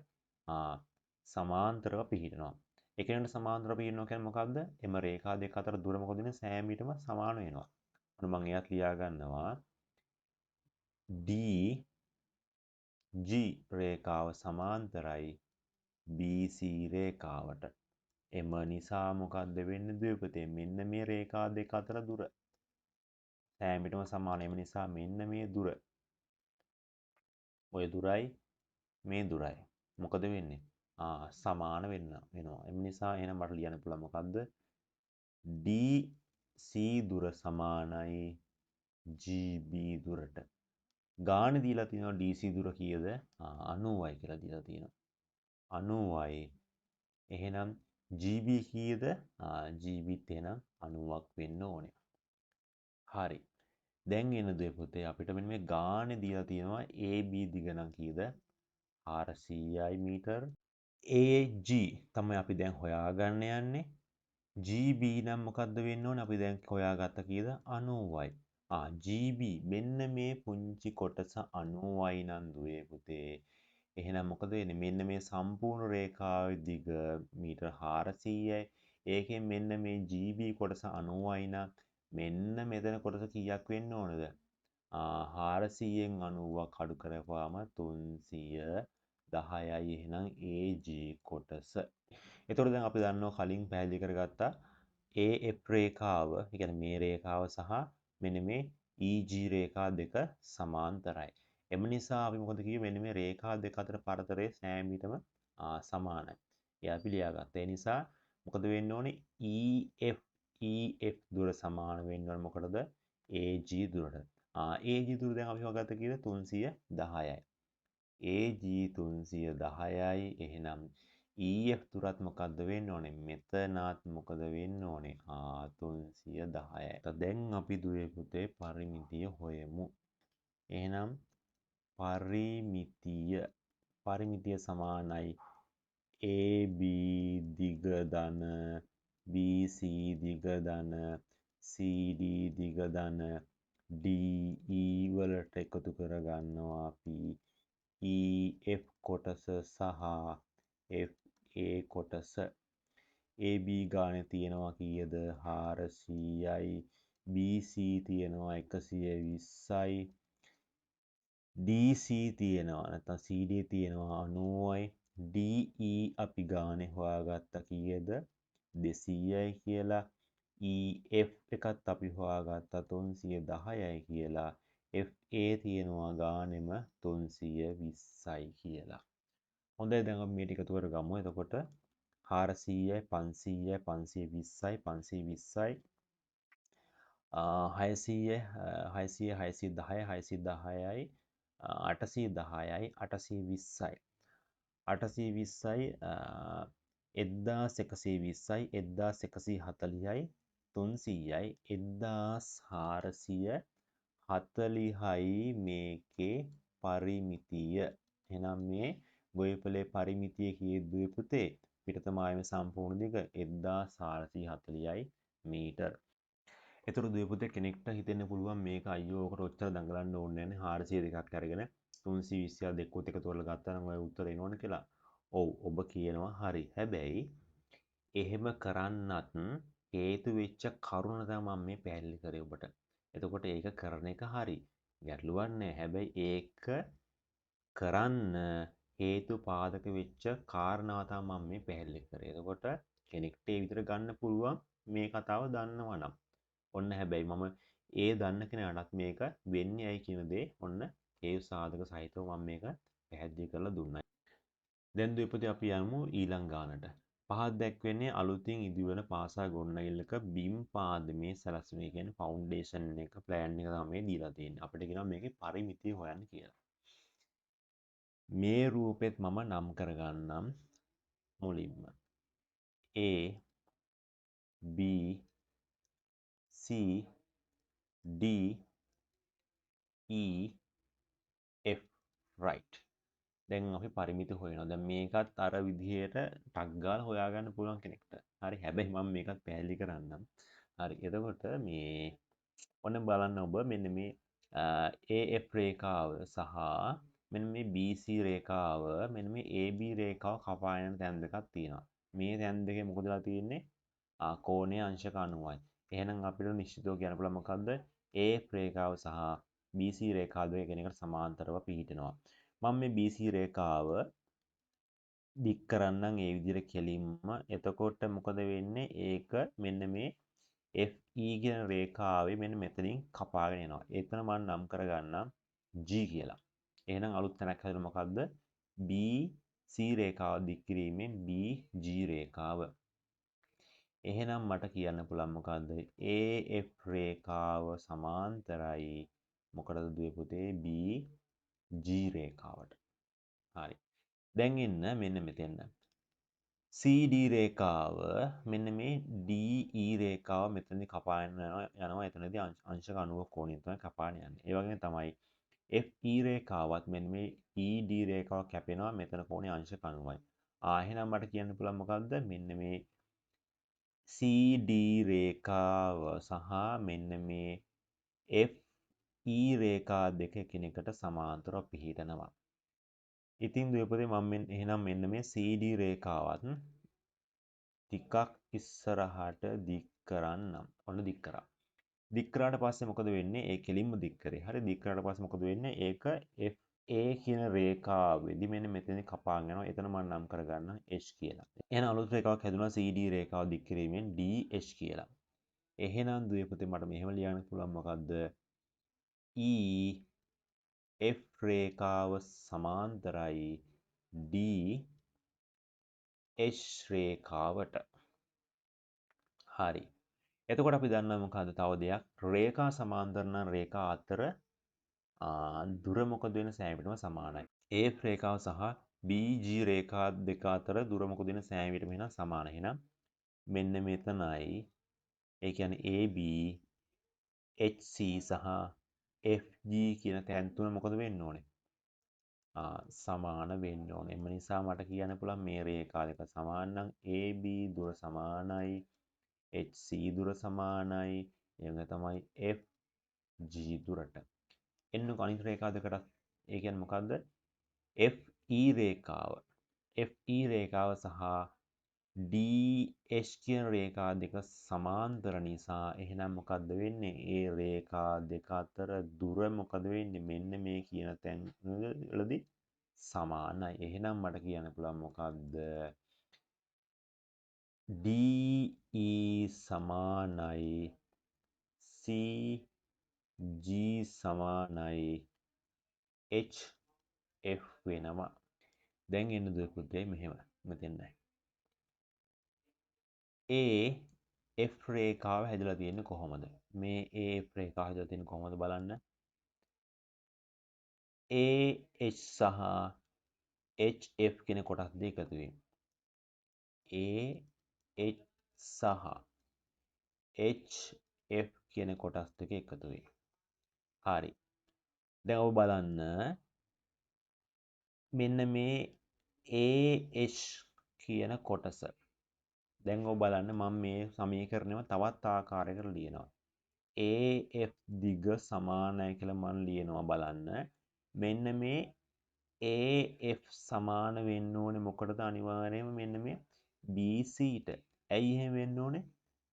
S1: සමාන්තරව පිහිටනවා. එකිනෙකට සමාන්තරව පිහිටනවා කියන්නේ මොකද්ද? එම රේඛා දෙක අතර දුර මොකද වෙන්නේ? සෑම විටම සමාන වෙනවා. අන්න මම එයත් ලියා ගන්නවා. DG රේඛාව සමාන්තරයි BC රේඛාවට. එම නිසා මොකද්ද වෙන්නේ දුපතේ? මෙන්න මේ රේඛා දෙක අතර දුර සෑම විටම සමාන. එම නිසා මෙන්න මේ දුර ඔය දුරයි මේ දුරයි මොකද වෙන්නේ? සමාන වෙනවා. එම නිසා එහෙනම් මට ලියන්න පුළුවන් මොකද්ද? DC දුර සමානයි GB දුරට. ගාණ දීලා තියෙනවා DC දුර කීයද? 90යි කියලා දීලා තියෙනවා. 90යි. එහෙනම් GB කීයද? GBත් එහෙනම් 90ක් වෙන්න ඕනේ. හරි. දැන් එන දේ පුතේ අපිට මෙන්න මේ ගානේ දීලා තියෙනවා AB දිග නම් කීයද? 400යි මීටර්. AG තමයි අපි දැන් හොයාගන්න යන්නේ. GB නම් මොකද්ද වෙන්න ඕනේ? අපි දැන් හොයාගත්ත කීයද? 90යි. GB මෙන්න මේ පුංචි කොටස 90යි නම් දුවේ පුතේ. එහෙනම් මොකද වෙන්නේ? මෙන්න මේ සම්පූර්ණ රේඛාවේ දිග මීටර් 400යි. ඒකෙන් මෙන්න මේ GB කොටස 90යි නම් මෙන්න මෙතන කොටස කීයක් වෙන්න ඕනද? 400න් 90ක් අඩු කරපුවාම 310යි. එහෙනම් AG කොටස. එතකොට දැන් අපි දන්නවා කලින් පැහැදිලි කරගත්තා AF රේඛාව, ඒ කියන්නේ මේ රේඛාව සහ මෙන්න මේ EG රේඛා දෙක සමාන්තරයි. එම නිසා අපි මොකද කිව්වේ? මෙන්න මේ රේඛා දෙක අතර පරතරය සෑම විටම සමානයි. ඒ අපි ලියාගත්තා. ඒ නිසා මොකද වෙන්න ඕනේ? EF දුර සමාන වෙන්න ඕනේ මොකටද? AG දුරට. AG දුර දැන් අපි හොයාගත්ත කීයද? 310යි. AG 310යි. එහෙනම් EF දුරත් මොකද්ද වෙන්න ඕනේ? මෙතනත් මොකද වෙන්න ඕනේ? 310යි. දැන් අපි දුවේ පුතේ පරිමිතිය හොයමු. එහෙනම් පරිමිතිය සමානයි AB දිග ධන BC දිග ධන CD දිග ධන DE වලට එකතු කරගන්නවා අපි EF කොටස සහ FA කොටස AB ගානේ තියෙනවා කීයද 400යි BC තියෙනවා 120යි DC තියෙනවා නැත්නම් CD තියෙනවා 90යි DE අපි ගානේ හොයාගත්තා කීයද 200යි කියලා EF එකත් අපි හොයාගත්තා 310යි කියලා FA තියෙනවා ගානෙම 320යි කියලා. හොඳයි දැන් අපි මේ ටික එකතු කරගමු. එතකොට 400යි 500යි 520යි 520යි 600යි 600යි 610යි 610යි 810යි 820යි 820යි 1120යි 1140යි 300යි 1440යි මේකේ පරිමිතිය. එහෙනම් මේ ගොවිපලේ පරිමිතිය කීයද පුතේ? පිටතම ආයම සම්පූර්ණ දිග 1440යි මීටර්. එතකොට දුවේ පුතේ කෙනෙක්ට හිතෙන්න පුළුවන් මේක අයියෝ ඔකට ඔච්චර දඟලන්න ඕනේ නැහැ 402ක් අරගෙන 320 දෙකකුත් එකතු කරලා ගත්තා නම් ඔය උත්තර එනවනේ කියලා. ඔව් ඔබ කියනවා හරි. හැබැයි එහෙම කරන්නත් හේතු වෙච්ච කරුණ තමයි මම මේ පැහැදිලි කරේ ඔබට. එතකොට ඒක කරන එක හරි. ගැටලුවක් නැහැ. හැබැයි ඒක කරන්න හේතු පාදක වෙච්ච කාරණාව තමයි මම මේ පැහැදිලි කරේ. එතකොට කෙනෙක්ට ඒ විදිහට ගන්න පුළුවන් මේ කතාව දන්නවා නම්. ඔන්න හැබැයි මම ඒ දන්න කෙනාටත් මේක වෙන්නේ ඇයි කියන දේ ඔන්න හේතු සාධක සහිතව මම මේක පැහැදිලි කරලා දුන්නා. දැන් දුපති අපි යමු ඊළඟ ගානට. පහත් දැක්වෙන්නේ අලුතින් ඉදිවන පාසා ගොඩනැගිල්ලක බිම් පාදමේ සැලසුම කියන්නේ ෆවුන්ඩේෂන් එක ප්ලෑන් එක තමයි දීලා තියෙන්නේ. අපිට කියනවා මේකේ පරිමිතිය හොයන්න කියලා. මේ රූපෙත් මම නම් කරගන්නම් මුලින්ම. A B C D E F right. දැන් අපි පරිමිති හොයනවා. දැන් මේකත් අර විදිහට ටක් ගාලා හොයාගන්න පුළුවන් කෙනෙක්ට. හරි. හැබැයි මම මේකත් පැහැදිලි කරන්නම්. හරි. එතකොට මේ ඔන්න බලන්න ඔබ මෙන්න මේ AF රේඛාව සහ මෙන්න මේ BC රේඛාව මෙන්න මේ AB රේඛාව කපා යන තැන් දෙකක් තියෙනවා. මේ තැන් දෙකේ මොකද වෙලා තියෙන්නේ? කෝණයේ අංශක 90යි. එහෙනම් අපිට නිශ්චිතව කියන්න පුළුවන් මොකද්ද? AF රේඛාව සහ BC රේඛාව දෙක එකිනෙකට සමාන්තරව පිහිටනවා. මම මේ BC රේඛාව දික් කරන්නම් ඒ විදිහට කෙලින්ම. එතකොට මොකද වෙන්නේ? ඒක මෙන්න මේ FE කියන රේඛාවේ මෙන්න මෙතනින් කපාගෙන එනවා. එතන මම නම් කරගන්නම් G කියලා. එහෙනම් අලුත් තැනක් හැදෙන මොකද්ද? BC රේඛාව දික් කිරීමෙන් BG රේඛාව. එහෙනම් මට කියන්න පුළුවන් මොකද්ද? AF රේඛාව සමාන්තරයි මොකටද දුවේ පුතේ? BG රේඛාවට. හරි. දැන් එන්න මෙන්න මෙතෙන්න. CD රේඛාව මෙන්න මේ DE රේඛාව මෙතනදී කපාගෙන යනවා. එතනදී අංශක 90 කෝණයෙන් තමයි කපාගෙන යන්නේ. ඒ වගේම තමයි FE රේඛාවත් මෙන්න මේ ED රේඛාව කැපෙනවා. මෙතන කෝණය අංශක 90යි. එහෙනම් මට කියන්න පුළුවන් මොකද්ද? මෙන්න මේ CD රේඛාව සහ මෙන්න මේ FE රේඛා දෙක එකිනෙකට සමාන්තරව පිහිටනවා. ඉතින් දුවපතේ මම එහෙනම් මෙන්න මේ CD රේඛාවත් ටිකක් ඉස්සරහට දික් කරන්නම්. ඔන්න දික් කරා. දික් කරාට පස්සේ මොකද වෙන්නේ? ඒ කෙලින්ම දික් කරේ. හරි දික් කරාට පස්සේ මොකද වෙන්නේ? ඒක FA කියන රේඛාවෙදි මෙන්න මෙතන කපාගෙන යනවා. එතන මම නම් කරගන්න H කියලා. එහෙනම් අලුත් රේඛාවක් හැදුනා CD රේඛාව දික් කිරීමෙන් DH කියලා. එහෙනම් දුවපතේ මට මෙහෙම ලියන්න පුළුවන් මොකද්ද? E F රේඛාව සමාන්තරයි D H රේඛාවට. හරි. එතකොට අපි දන්නවා මොකද්ද තව දෙයක්? රේඛා සමාන්තර නම් රේඛා අතර දුර මොකද වෙන සෑම විටම සමානයි. AF රේඛාව සහ BG රේඛා දෙක අතර දුර මොකද වෙන සෑම විටම එහෙනම් සමානයි. එහෙනම් මෙන්න මෙතනයි ඒ කියන්නේ AB HC සහ FG කියන තැන් තුන මොකද වෙන්න ඕනේ? සමාන වෙන්න ඕනේ. එම නිසා මට කියන්න පුළුවන් මේ රේඛා දෙක සමාන නම් AB දුර සමානයි HC දුර සමානයි එවඟ තමයි FG දුරට. එන්නකො අනිත් රේඛා දෙකටත් ඒ කියන්නේ මොකද්ද? FE රේඛාව FE රේඛාව සහ DH කියන රේඛා දෙක සමාන්තර නිසා එහෙනම් මොකද්ද වෙන්නේ? ඒ රේඛා දෙක අතර දුර මොකද වෙන්නේ? මෙන්න මේ කියන තැන් වලදී සමානයි. එහෙනම් මට කියන්න පුළුවන් මොකද්ද? DE සමානයි CG සමානයි HF වෙනවා. දැන් එන්න දුවේ පුතේ මෙහෙම මෙතෙන්යි. AF රේඛාව හැදලා තියෙන්නේ කොහොමද? මේ AF රේඛාව හැදලා තියෙන්නේ කොහොමද බලන්න. AH සහ HF කියන කොටස් දෙක එකතු වෙන. AH සහ HF කියන කොටස් දෙක එකතු වෙන. හරි. දැන් ඔබ බලන්න මෙන්න මේ AH කියන කොටස. දැන් ඔබ බලන්න මම මේ සමීකරණයම තවත් ආකාරයකට ලියනවා. AF දිග සමානයි කියලා මම ලියනවා බලන්න. මෙන්න මේ AF සමාන වෙන්න ඕනේ මොකටද? අනිවාර්යයෙන්ම මෙන්න මේ BCට. ඇයි එහෙම වෙන්න ඕනේ?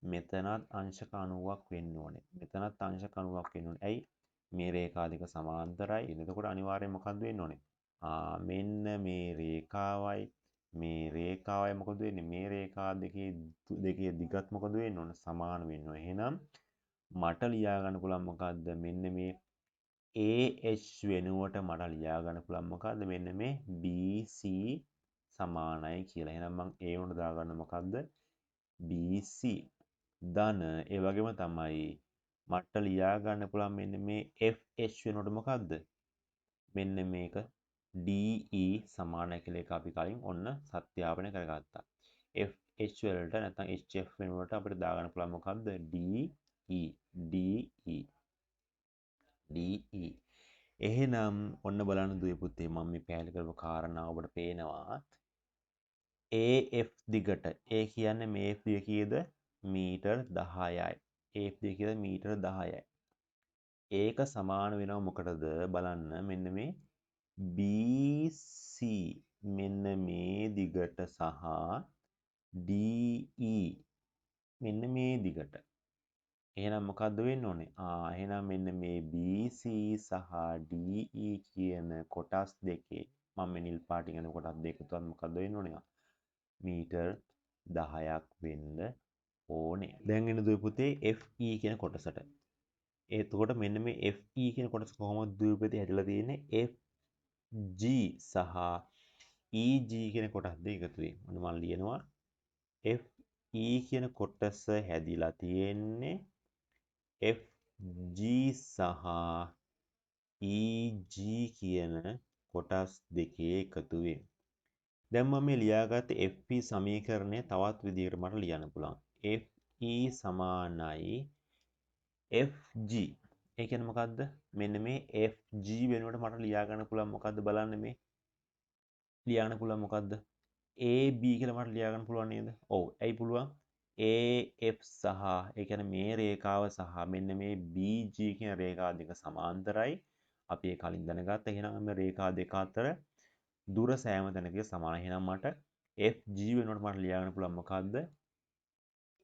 S1: මෙතනත් අංශක 90ක් වෙන්න ඕනේ. මෙතනත් අංශක 90ක් වෙන්න ඕනේ. ඇයි? මේ රේඛා දෙක සමාන්තරයි. එතකොට අනිවාර්යයෙන් මොකක්ද වෙන්න ඕනේ? මෙන්න මේ රේඛාවයි මේ රේඛාවයි මොකද වෙන්නේ? මේ රේඛා දෙකේ දිගත් මොකද වෙන්න ඕනේ? සමාන වෙන්න ඕනේ. එහෙනම් මට ලියා ගන්න පුළුවන් මොකද්ද? මෙන්න මේ AH වෙනුවට මට ලියා ගන්න පුළුවන් මොකද්ද? මෙන්න මේ BC සමානයි කියලා. එහෙනම් මම A උඩ දාගන්න මොකද්ද? BC ධන ඒ වගේම තමයි මට ලියා ගන්න පුළුවන් මෙන්න මේ FH වෙනුවට මොකද්ද? මෙන්න මේක DE සමානයි කියලා එක අපි කලින් ඔන්න සත්‍යාපනය කරගත්තා. FH වලට නැත්නම් HF වෙනුවට අපිට දාගන්න පුළුවන් මොකද්ද? DE. එහෙනම් ඔන්න බලන්න දුවේ පුතේ මම මේ පැහැදිලි කරපු කාරණාව ඔබට පේනවා. AF දිගට ඒ කියන්නේ මේ F දිග කීයද? මීටර් 10යි. AF දිග කීයද? මීටර් 10යි. ඒක සමාන වෙනව මොකටද? බලන්න මෙන්න මේ BC මෙන්න මේ දිගට සහ DE මෙන්න මේ දිගට. එහෙනම් මොකද්ද වෙන්න ඕනේ? එහෙනම් මෙන්න මේ BC සහ DE කියන කොටස් දෙකේ මම මේ නිල් පාටින් යන කොටස් දෙක තුනත් මොකද්ද වෙන්න ඕනේ? මීටර් 10ක් වෙන්න ඕනේ. දැන් එන දුවේ පුතේ FE කියන කොටසට. එතකොට මෙන්න මේ FE කියන කොටස කොහොමද දුවේ පුතේ හැදලා තියෙන්නේ? FG සහ EG කියන කොටස් දෙක එකතු වෙයි. මොන මම ලියනවා FE කියන කොටස හැදිලා තියෙන්නේ FG සහ EG කියන කොටස් දෙකේ එකතුවෙන්. දැන් මම මේ ලියාගත්තේ FE සමීකරණය තවත් විදිහකට මට ලියන්න පුළුවන්. FE සමානයි FG. ඒ කියන්නේ මොකද්ද? මෙන්න මේ FG වෙනුවට මට ලියා ගන්න පුළුවන් මොකද්ද බලන්න මේ. ලියන්න පුළුවන් මොකද්ද? AB කියලා මට ලියා ගන්න පුළුවන් නේද? ඔව්. ඇයි පුළුවන්? AF සහ ඒ කියන්නේ මේ රේඛාව සහ මෙන්න මේ BG කියන රේඛා දෙක සමාන්තරයි. අපි ඒ කලින් දැනගත්තා. එහෙනම් මේ රේඛා දෙක අතර දුර සෑම තැනකදී සමානයි. එහෙනම් මට FG වෙනුවට මට ලියා ගන්න පුළුවන් මොකද්ද?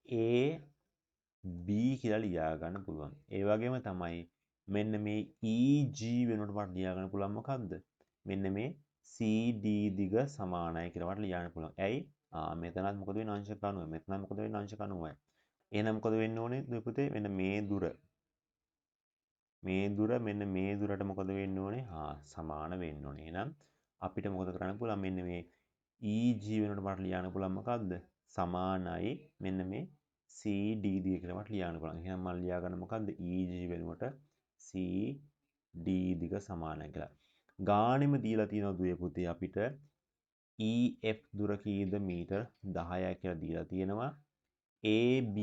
S1: AB කියලා ලියා ගන්න පුළුවන්. ඒ වගේම තමයි මෙන්න මේ EG වෙනුවට මට ලියා ගන්න පුළුවන් මොකද්ද? මෙන්න මේ CD දිග සමානයි කියලා මට ලියන්න පුළුවන්. ඇයි? මෙතනත් මොකද වෙන්නේ? අංශක 90. මෙතනත් මොකද වෙන්නේ? අංශක 90යි. එහෙනම් මොකද වෙන්න ඕනේ දුවේ පුතේ? මෙන්න මේ දුර. මේ දුර මෙන්න මේ දුරට මොකද වෙන්න ඕනේ? සමාන වෙන්න ඕනේ. එහෙනම් අපිට මොකද කරන්න පුළුවන්? මෙන්න මේ EG වෙනුවට මට ලියන්න පුළුවන් මොකද්ද? සමානයි මෙන්න මේ CD දිග කියලා මට ලියන්න පුළුවන්. එහෙනම් මම ලියා ගන්න මොකද්ද? EG වෙනුවට CD දිග සමානයි කියලා. ගානෙම දීලා තියෙනවා දුවේ පුතේ අපිට EF දුර කීයද? මීටර් 10යි කියලා දීලා තියෙනවා. AB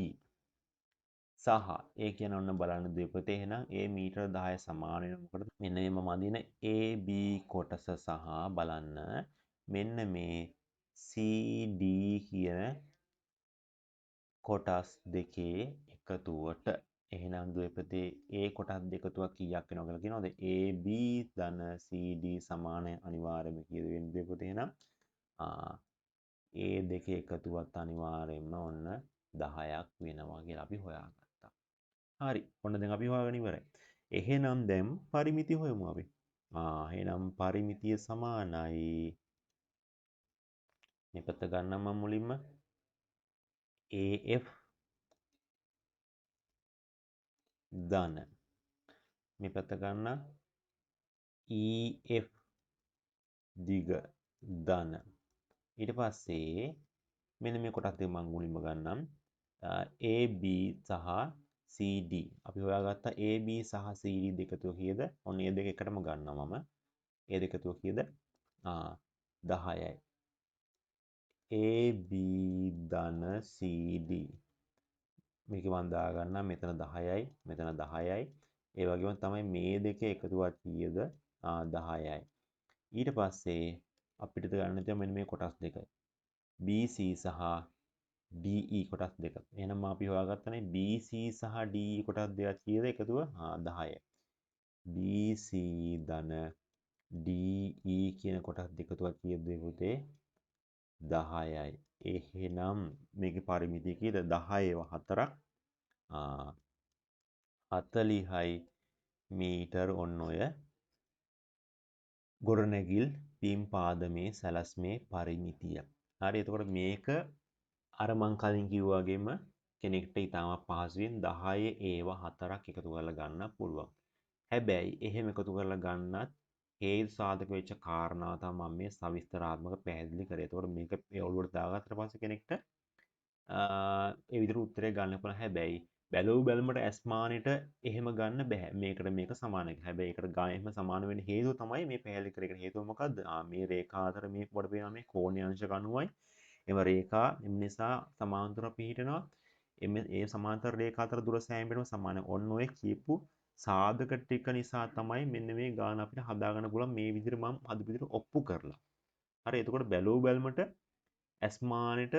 S1: සහ ඒ කියන්නේ ඔන්න බලන්න දුවේ පුතේ එහෙනම් A මීටර් 10 සමාන වෙන මොකටද? මෙන්න මේ මම අඳින AB කොටස සහ බලන්න මෙන්න මේ CD කියන කොටස් දෙකේ එකතුවට එහෙනම් ද්විපදයේ A කොටස් දෙකතුවක් කීයක් වෙනවද කියලා කියනවාද? AB ධන CD සමාන අනිවාර්යයෙන්ම කීයද වෙන්නේ ද්විපදයේ? එහෙනම් A දෙකේ එකතුවත් අනිවාර්යයෙන්ම ඔන්න 10ක් වෙනවා කියලා අපි හොයාගත්තා. හරි. ඔන්න දැන් අපි හොයාගෙන ඉවරයි. එහෙනම් දැන් පරිමිතිය හොයමු අපි. එහෙනම් පරිමිතිය සමානයි මේ පැත්ත ගන්නම් මම මුලින්ම AF ධන මේ පැත්ත ගන්න EF දිග ධන ඊට පස්සේ මෙන්න මේ කොටස් දෙක මම මුලින්ම ගන්නම් AB සහ CD අපි හොයාගත්ත AB සහ CD දෙකතුව කීයද? ඔන්න මේ දෙක එකටම ගන්නවා මම. ඒ දෙකතුව කීයද? 10යි. AB ධන CD මේක මම දාගන්නම් මෙතන 10යි මෙතන 10යි. ඒ වගේම තමයි මේ දෙකේ එකතුවක් කීයද? 10යි. ඊට පස්සේ අපිට ගන්න තියෙන මෙන්න මේ කොටස් දෙක. BC සහ DE කොටස් දෙක. එහෙනම් අපි හොයාගත්තනේ BC සහ DE කොටස් දෙකක් කීයද එකතුව? 10යි. BC ධන DE කියන කොටස් දෙකතුවක් කීයද පුතේ? 10යි. එහෙනම් මේකේ පරිමිතිය කීයද? 10 4ක් 40යි මීටර් ඔන්න ඔය ගොඩනැගිල් බිම් පාදමේ සැලැස්මේ පරිමිතිය. හරි එතකොට මේක අර මං කලින් කිව්වා වගේම කෙනෙක්ට ඉතාමත් පහසුවෙන් 10 ඒවා 4ක් එකතු කරලා ගන්න පුළුවන්. හැබැයි එහෙම එකතු කරලා ගන්නත් හේතු සාධක වෙච්ච කාරණා තමයි මම මේ සවිස්තරාත්මක පැහැදිලි කරේ. එතකොට මේක ඔළුවට දාගත්තට පස්සේ කෙනෙක්ට ඒ විදිහට උත්තරේ ගන්න පුළුවන්. හැබැයි බැලුව බැලමට ඇස්මානෙට එහෙම ගන්න බෑ. මේකට මේක සමානයි. හැබැයි ඒකට ගාන එහෙම සමාන වෙන්න හේතුව තමයි මේ පැහැදිලි කරේ. ඒකට හේතුව මොකද්ද? මේ රේඛා අතර මේ කොට පේනවා මේ කෝණීය අංශක 90යි. එම රේඛා එම නිසා සමාන්තරව පිහිටනවා. ඒ සමාන්තර රේඛා අතර දුර සෑම වෙනම සමානයි. ඔන්න ඔය කියපු සාධක ටික නිසා තමයි මෙන්න මේ ගාන අපිට හදාගන්න පුළුවන් මේ විදිහට මම අද විදිහට ඔප්පු කරලා. හරි එතකොට බැලුව බැලමට ඇස්මානෙට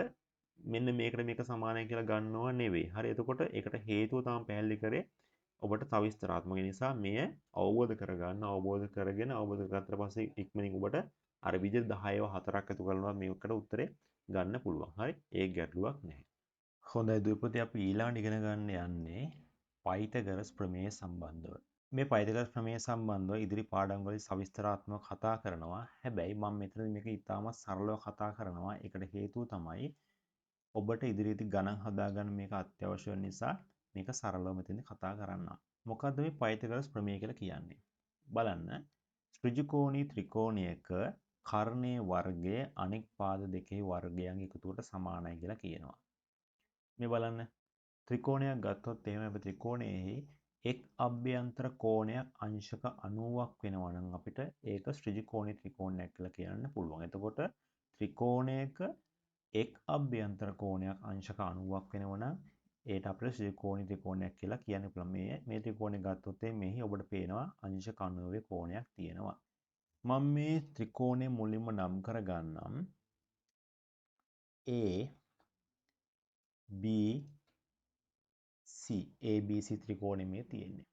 S1: මෙන්න මේකට මේක සමානයි කියලා ගන්නවා නෙවෙයි. හරි එතකොට ඒකට හේතුව තමයි පැහැදිලි කරේ. ඔබට සවිස්තරාත්මක නිසා මෙය අවබෝධ කරගන්න අවබෝධ කරගෙන අවබෝධ කරගත්තට පස්සේ ඉක්මනින් ඔබට අර විදිහට 10ව 4ක් එකතු කරනවා මේකට උත්තරේ ගන්න පුළුවන්. හරි ඒ ගැටලුවක් නැහැ. හොඳයි දුප්පතේ අපි ඊළඟට ඉගෙන ගන්න යන්නේ පයිතගරස් ප්‍රමේය සම්බන්ධව. මේ පයිතගරස් ප්‍රමේය සම්බන්ධව ඉදිරි පාඩම් වලදී සවිස්තරාත්මකව කතා කරනවා. හැබැයි මම මෙතනදී මේක ඉතාමත් සරලව කතා කරනවා. ඒකට හේතුව තමයි ඔබට ඉදිරියේදී ගණන් හදාගන්න මේක අත්‍යවශ්‍ය වෙන නිසා මේක සරලව මෙතනදී කතා කරන්න. මොකද්ද මේ පයිතගරස් ප්‍රමේය කියලා කියන්නේ? බලන්න ත්‍රිජකෝණී ත්‍රිකෝණයක කර්ණයේ වර්ගය අනෙක් පාද දෙකේ වර්ගයන් එකතුවට සමානයි කියලා කියනවා. මේ බලන්න ත්‍රිකෝණයක් ගත්තොත් එහෙම අපි ත්‍රිකෝණයේ එක් අභ්‍යන්තර කෝණයක් අංශක 90ක් වෙනවා නම් අපිට ඒක ත්‍රිජකෝණී ත්‍රිකෝණයක් කියලා කියන්න පුළුවන්. එතකොට ත්‍රිකෝණයක එක් අභ්‍යන්තර කෝණයක් අංශක 90ක් වෙනවා නම් ඒට අපිට ත්‍රිකෝණී ත්‍රිකෝණයක් කියලා කියන්න පුළුවන්. මේ ත්‍රිකෝණය ගත්තොත් මෙහි ඔබට පේනවා අංශක 90 කෝණයක් තියෙනවා. මම මේ ත්‍රිකෝණය මුලින්ම නම් කරගන්නම් A B C ABC ත්‍රිකෝණය මේ තියෙන්නේ.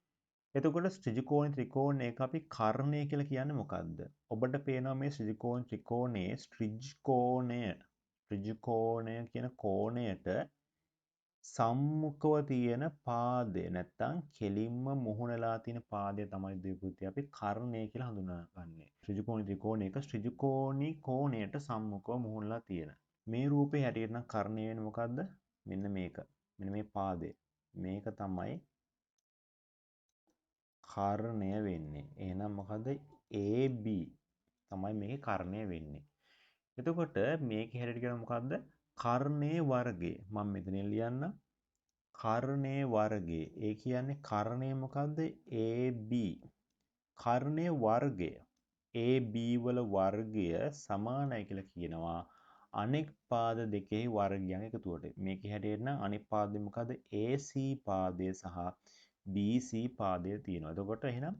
S1: එතකොට ත්‍රිජකෝණ ත්‍රිකෝණයක අපි කර්ණය කියලා කියන්නේ මොකද්ද? ඔබට පේනවා මේ ත්‍රිජකෝණ ත්‍රිකෝණයේ ත්‍රිජකෝණය කියන කෝණයට සම්මුඛව තියෙන පාදය නැත්තම් කෙලින්ම මුහුණලා තියෙන පාදය තමයි ද්විපුත්‍ය අපි කර්ණය කියලා හඳුනාගන්නේ. ත්‍රිජකෝණ ත්‍රිකෝණයක ත්‍රිජකෝණී කෝණයට සම්මුඛව මුහුණලා තියෙන. මේ රූපේ හැටියට නම් කර්ණය වෙන්නේ මොකද්ද? මෙන්න මේක. මෙන්න මේ පාදය. මේක තමයි කර්ණය වෙන්නේ. එහෙනම් මොකද? AB තමයි මේකේ කර්ණය වෙන්නේ. එතකොට මේකේ හැටියට කියන මොකද්ද? කර්ණයේ වර්ගය. මම මෙතනින් ලියන්න. කර්ණයේ වර්ගය. ඒ කියන්නේ කර්ණය මොකද්ද? AB. කර්ණයේ වර්ගය. AB වල වර්ගය සමානයි කියලා කියනවා. අනෙක් පාද දෙකේ වර්ගයන් එකතුවට. මේකේ හැටියට නම් අනෙක් පාදේ මොකද්ද? AC පාදය සහ BC පාදය තියෙනවා. එතකොට එහෙනම්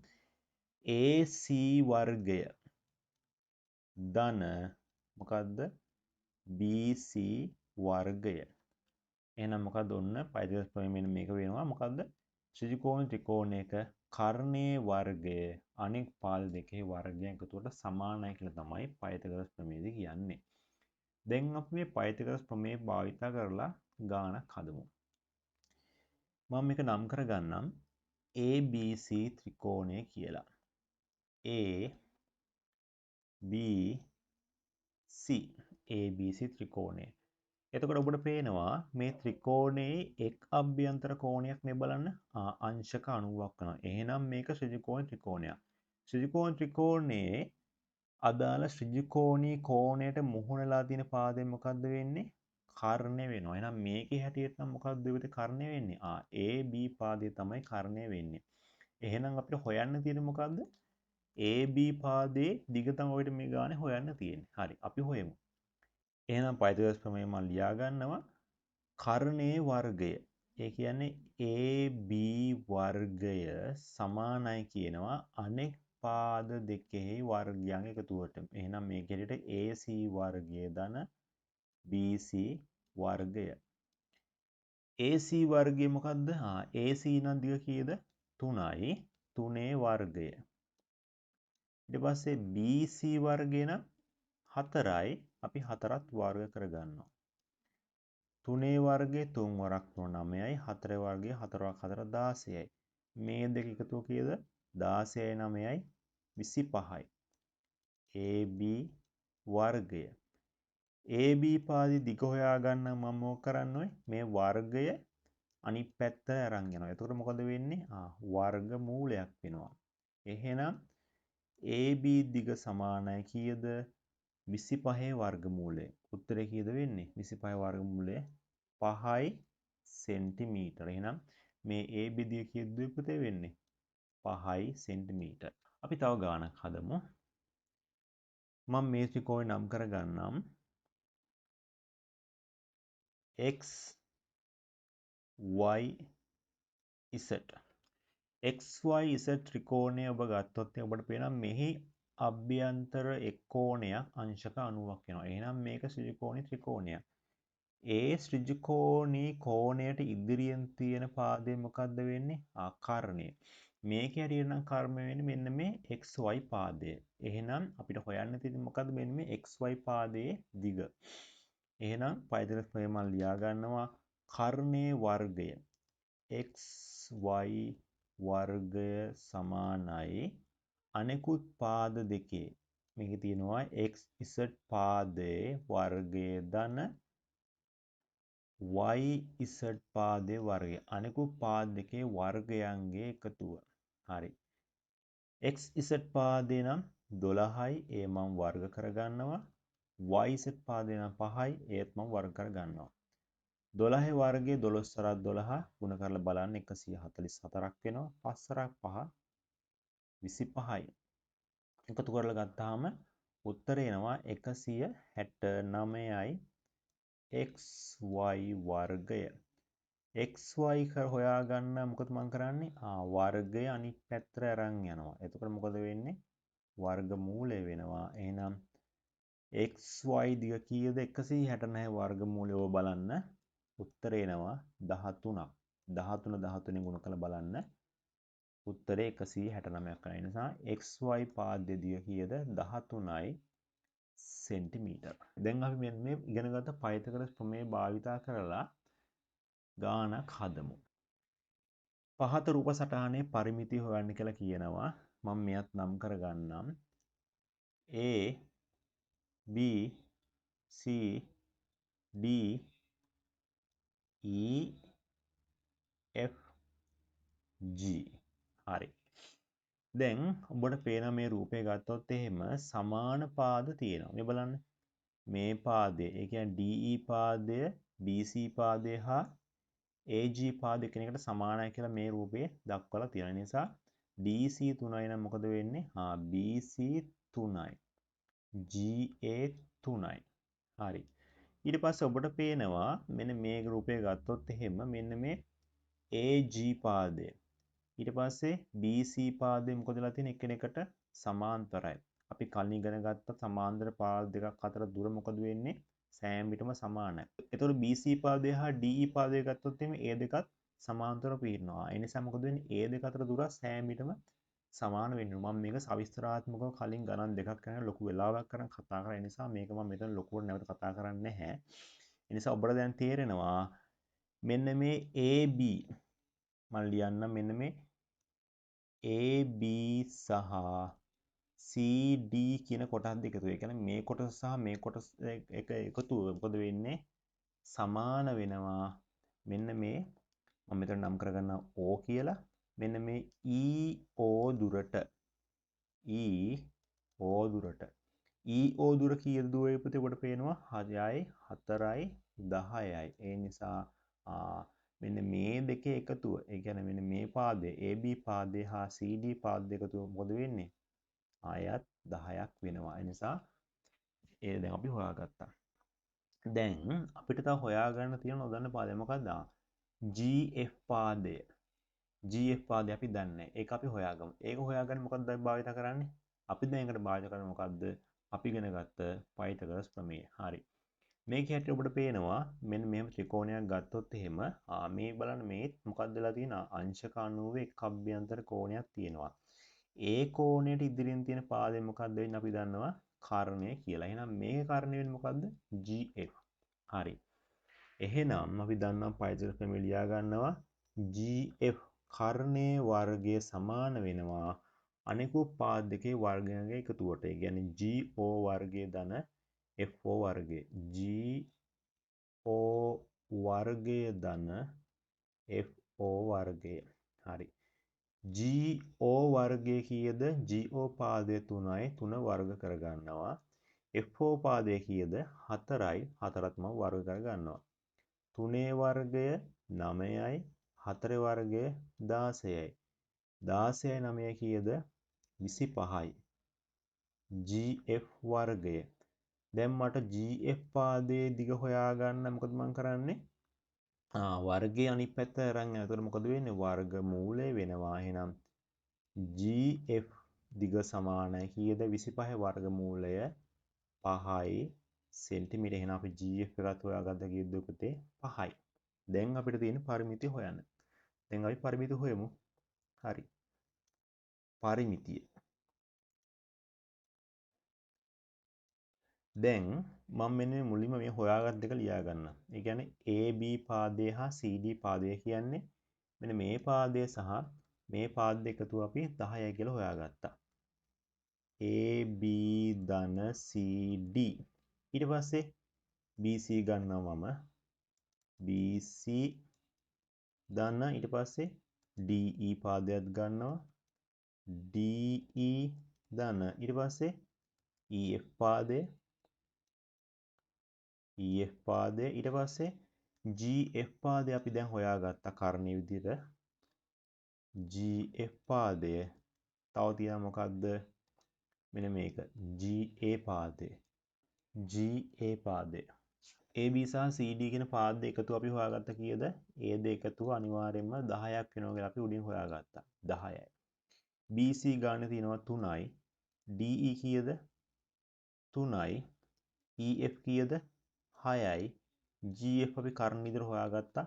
S1: AC වර්ගය ධන මොකද්ද? BC වර්ගය. එහෙනම් මොකද්ද? ඔන්න පයිතගරස් ප්‍රමේය මෙන්න මේක වෙනවා. මොකද්ද? ත්‍රිකෝණ ත්‍රිකෝණයක කර්ණයේ වර්ගය අනෙක් පාද දෙකේ වර්ගයන් එකතුවට සමානයි කියලා තමයි පයිතගොරස් ප්‍රමේයදී කියන්නේ. දැන් අපි මේ පයිතගොරස් ප්‍රමේය භාවිත කරලා ගාණක් හදමු. මම මේක නම් කරගන්නම් ABC ත්‍රිකෝණය කියලා. A B C ABC ත්‍රිකෝණය. එතකොට ඔබට පේනවා මේ ත්‍රිකෝණයේ එක් අභ්‍යන්තර කෝණයක් මේ බලන්න අංශක 90ක් වෙනවා. එහෙනම් මේක ත්‍රිකෝණ ත්‍රිකෝණයක්. ත්‍රිකෝණ ත්‍රිකෝණයේ අදාළ ත්‍රිකෝණී කෝණයට මුහුණලා තියෙන පාදය මොකද්ද වෙන්නේ? කර්ණය වෙනවා. එහෙනම් මේකේ හැටියට නම් මොකද්ද දෙවිත කර්ණය වෙන්නේ? AB පාදය තමයි කර්ණය වෙන්නේ. එහෙනම් අපිට හොයන්න තියෙන්නේ මොකද්ද? AB පාදයේ දිග තමයි ඔයිට මේ ගානේ හොයන්න තියෙන්නේ. හරි. අපි හොයමු. එහෙනම් පයිතගොරස් ප්‍රමේය මම ලියා ගන්නවා කර්ණයේ වර්ගය. ඒ කියන්නේ AB වර්ගය සමානයි කියනවා අනෙක් පාද දෙකෙහි වර්ගයන් එකතුවට. එහෙනම් මේක හැටියට AC වර්ගය ධන BC වර්ගය. AC වර්ගය මොකද්ද? AC නම් දිග කීයද? 3යි. 3 වර්ගය. ඊට පස්සේ BC වර්ගය නම් 4යි. අපි 4ත් වර්ග කරගන්නවා. 3 වර්ගය 3 වරක් 3 9යි. 4 වර්ගය 4 වරක් 4 16යි. මේ දෙක එකතුව කීයද? 16යි 9යි 25යි. AB වර්ගය. AB පාදයේ දිග හොයාගන්න මම මොකක් කරන්න ඕනේ? මේ වර්ගය අනිත් පැත්තට අරන් යනවා. එතකොට මොකද වෙන්නේ? වර්ග මූලයක් වෙනවා. එහෙනම් AB දිග සමානයි කීයද? 25 වර්ගමූලය. උත්තරේ කීයද වෙන්නේ? 25 වර්ගමූලය 5යි සෙන්ටිමීටර. එහෙනම් මේ AB දිග කීයද පුතේ වෙන්නේ? 5යි සෙන්ටිමීටර. අපි තව ගාණක් හදමු. මම මේ ත්‍රිකෝණය නම් කරගන්නම් X Y Z. XYZ ත්‍රිකෝණය ඔබ ගත්තොත් ඔබට පේනවා මෙහි අභ්‍යන්තර එක් කෝණයක් අංශක 90ක් වෙනවා. එහෙනම් මේක ත්‍රිකෝණී ත්‍රිකෝණයක්. ඒ ත්‍රිකෝණී කෝණයට ඉදිරියෙන් තියෙන පාදය මොකද්ද වෙන්නේ? කර්ණය. මේකේ හැටියට නම් කර්ණය වෙන්නේ මෙන්න මේ XY පාදය. එහෙනම් අපිට හොයන්න තියෙන්නේ මොකද්ද? මෙන්න මේ XY පාදයේ දිග. එහෙනම් පයිතගොරස් ප්‍රමේය මම ලියා ගන්නවා කර්ණයේ වර්ගය XY වර්ගය සමානයි අනෙකුත් පාද දෙකේ මේකේ තියෙනවා XZ පාදයේ වර්ගය ධන YZ පාදයේ වර්ගය අනෙකුත් පාද දෙකේ වර්ගයන්ගේ එකතුව. හරි. XZ පාදේ නම් 12යි ඒ මම වර්ග කරගන්නවා. YZ පාදේ නම් 5යි ඒත් මම වර්ග කරගන්නවා. 12 වර්ගයේ 12 සරක් 12 ගුණ කරලා බලන්න 144ක් වෙනවා. 5 සරක් 5 25යි. එකතු කරලා ගත්තාම උත්තර එනවා 169යි XY වර්ගය. XY හොයාගන්න මොකද මම කරන්නේ? වර්ගය අනිත් පැත්තට අරන් යනවා. එතකොට මොකද වෙන්නේ? වර්ගමූලය වෙනවා. එහෙනම් XY දිග කීයද? 169 වර්ගමූලය ඔබ බලන්න. උත්තර එනවා 13ක්. 13 13 ගුණ කරලා බලන්න. උත්තරේ 169ක් වෙන නිසා XY පාදයේ දිග කීයද? 13යි සෙන්ටිමීටර. දැන් අපි මෙන්න මේ ඉගෙනගත්ත පයිතගොරස් ප්‍රමේය භාවිතා කරලා ගාණක් හදමු. පහත රූප සටහනේ පරිමිතිය හොයන්න කියලා කියනවා. මම මෙයත් නම් කරගන්නම්. A B C D E F G. හරි. දැන් ඔබට පේන මේ රූපය ගත්තොත් එහෙම සමාන පාද තියෙනවා. මේ බලන්න. මේ පාදය, ඒ කියන්නේ DE පාදය, BC පාදය හා AG පාදය එකිනෙකට සමානයි කියලා මේ රූපේ දක්වලා තියෙන නිසා DC 3යි නම් මොකද වෙන්නේ? BC 3යි. GA 3යි. හරි. ඊට පස්සේ ඔබට පේනවා මෙන්න මේ රූපය ගත්තොත් එහෙම මෙන්න මේ AG පාදය. ඊට පස්සේ BC පාදය මොකද වෙලා තියෙන්නේ? එකිනෙකට සමාන්තරයි. අපි කලින් ඉගෙන ගත්ත සමාන්තර පාද දෙකක් අතර දුර මොකද වෙන්නේ? සෑම විටම සමානයි. එතකොට BC පාදය හා DE පාදය ගත්තොත් එimhe ඒ දෙකත් සමාන්තරව පිහිටනවා. ඒ නිසා මොකද වෙන්නේ? ඒ දෙක අතර දුර සෑම විටම සමාන වෙනවා. මම මේක සවිස්තරාත්මකව කලින් ගණන් දෙකක් කරන ලොකු වෙලාවක් කරන් කතා කරා. ඒ නිසා මේක මම මෙතන ලොකුවට නැවත කතා කරන්නේ නැහැ. ඒ නිසා ඔබට දැන් තේරෙනවා මෙන්න මේ AB මම ලියන්නම් මෙන්න මේ AB සහ CD කියන කොටස් දෙක එකතු. ඒ කියන්නේ මේ කොටස සහ මේ කොටස එක එකතු මොකද වෙන්නේ? සමාන වෙනවා. මෙන්න මේ මම මෙතන නම් කරගන්න O කියලා. මෙන්න මේ EO දුරට EO දුරට EO දුර කීයද දුවේ පුතේ ඔබට පේනවා 6යි 4යි 10යි. ඒ නිසා මෙන්න මේ දෙකේ එකතුව ඒ කියන්නේ මෙන්න මේ පාදය AB පාදය හා CD පාදය එකතුව මොකද වෙන්නේ? ආයත් 10ක් වෙනවා. ඒ නිසා ඒ දැන් අපි හොයාගත්තා. දැන් අපිට තව හොයාගන්න තියෙන නොදන්න පාදය මොකක්ද? GF පාදය. GF පාදය අපි දන්නේ. ඒක අපි හොයාගමු. ඒක හොයාගන්න මොකක්ද අපි භාවිත කරන්නේ? අපි දැන් ඒකට භාවිත කරන්නේ මොකක්ද? අපි ඉගෙන ගත්ත පයිතගොරස් ප්‍රමේය. හරි. මේක හැටියට ඔබට පේනවා මෙන්න මෙහෙම ත්‍රිකෝණයක් ගත්තොත් එහෙම මේ බලන්න මේ මොකක්ද වෙලා තියෙනවා? අංශක 90 එක් අභ්‍යන්තර කෝණයක් තියෙනවා. ඒ කෝණයට ඉදිරියෙන් තියෙන පාදය මොකක්ද වෙන්නේ? අපි දන්නවා කර්ණය කියලා. එහෙනම් මේ කර්ණය වෙන්නේ මොකක්ද? GF. හරි. එහෙනම් අපි දන්නවා පයිතගොරස් ප්‍රමේය ලියා ගන්නවා GF කර්ණයේ වර්ගය සමාන වෙනවා අනෙකුත් පාද දෙකේ වර්ගයන්ගේ එකතුවට. ඒ කියන්නේ GO වර්ගය ධන FO වර්ගය. GO වර්ගය ධන FO වර්ගය. හරි. GO වර්ගය කීයද? GO පාදය 3යි 3 වර්ග කරගන්නවා. FO පාදය කීයද? 4යි 4ත් මම වර්ග කරගන්නවා. 3 වර්ගය 9යි 4 වර්ගය 16යි. 16යි 9යි කීයද? 25යි. GF වර්ගය. දැන් මට GF පාදයේ දිග හොයාගන්න මොකද මම කරන්නේ? වර්ගයේ අනිත් පැත්ත අරන් යනවා. එතකොට මොකද වෙන්නේ? වර්ග මූලය වෙනවා. එහෙනම් GF දිග සමානයි කීයද? 25 වර්ග මූලය 5යි සෙන්ටිමීටර. එහෙනම් අපි GF එකත් හොයාගත්ත කීයද පුතේ? 5යි. දැන් අපිට තියෙන පරිමිතිය හොයන්න. දැන් අපි පරිමිතිය හොයමු. හරි. පරිමිතිය. දැන් මම මෙන්න මුලින්ම මේ හොයාගත් දෙක ලියා ගන්නම්. ඒ කියන්නේ AB පාදය හා CD පාදය කියන්නේ මෙන්න මේ පාදය සහ මේ පාද එකතුව අපි 10යි කියලා හොයාගත්තා. AB ධන CD. ඊට පස්සේ BC ගන්නවා මම. BC ධන ඊට පස්සේ DE පාදයක් ගන්නවා. DE ධන ඊට පස්සේ EF පාදය EF පාදය ඊට පස්සේ GF පාදය අපි දැන් හොයාගත්තා කර්ණයේ විදිහට GF පාදය තව තියෙනවා මොකක්ද මෙන්න මේක GA පාදය GA පාදය AB සහ CD කියන පාද එකතු අපි හොයාගත්ත කීයද? ඒ දෙක එකතුව අනිවාර්යයෙන්ම 10ක් වෙනවා කියලා අපි උඩින් හොයාගත්තා. 10යි. BC ගානේ තියෙනවා 3යි. DE කීයද? 3යි. EF කීයද? 6යි. GF අපි කර්ණ විදිහට හොයාගත්තා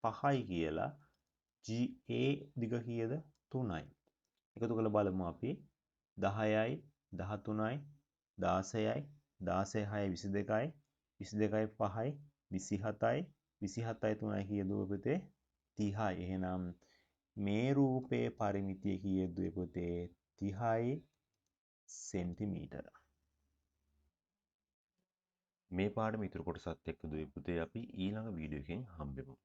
S1: 5යි කියලා. GA දිග කීයද? 3යි. එකතු කරලා බලමු අපි 10යි 13යි 16යි 16යි 6යි 22යි 5යි 27යි 27යි 3යි කීයද පුතේ 30යි. එහෙනම් මේ රූපයේ පරිමිතිය කීයද පුතේ? 30යි සෙන්ටිමීටර. මේ පාඩම ඉතුරු කොටසත් එක්ක දුවේ පුතේ අපි ඊළඟ වීඩියෝ එකෙන් හම්බෙමු.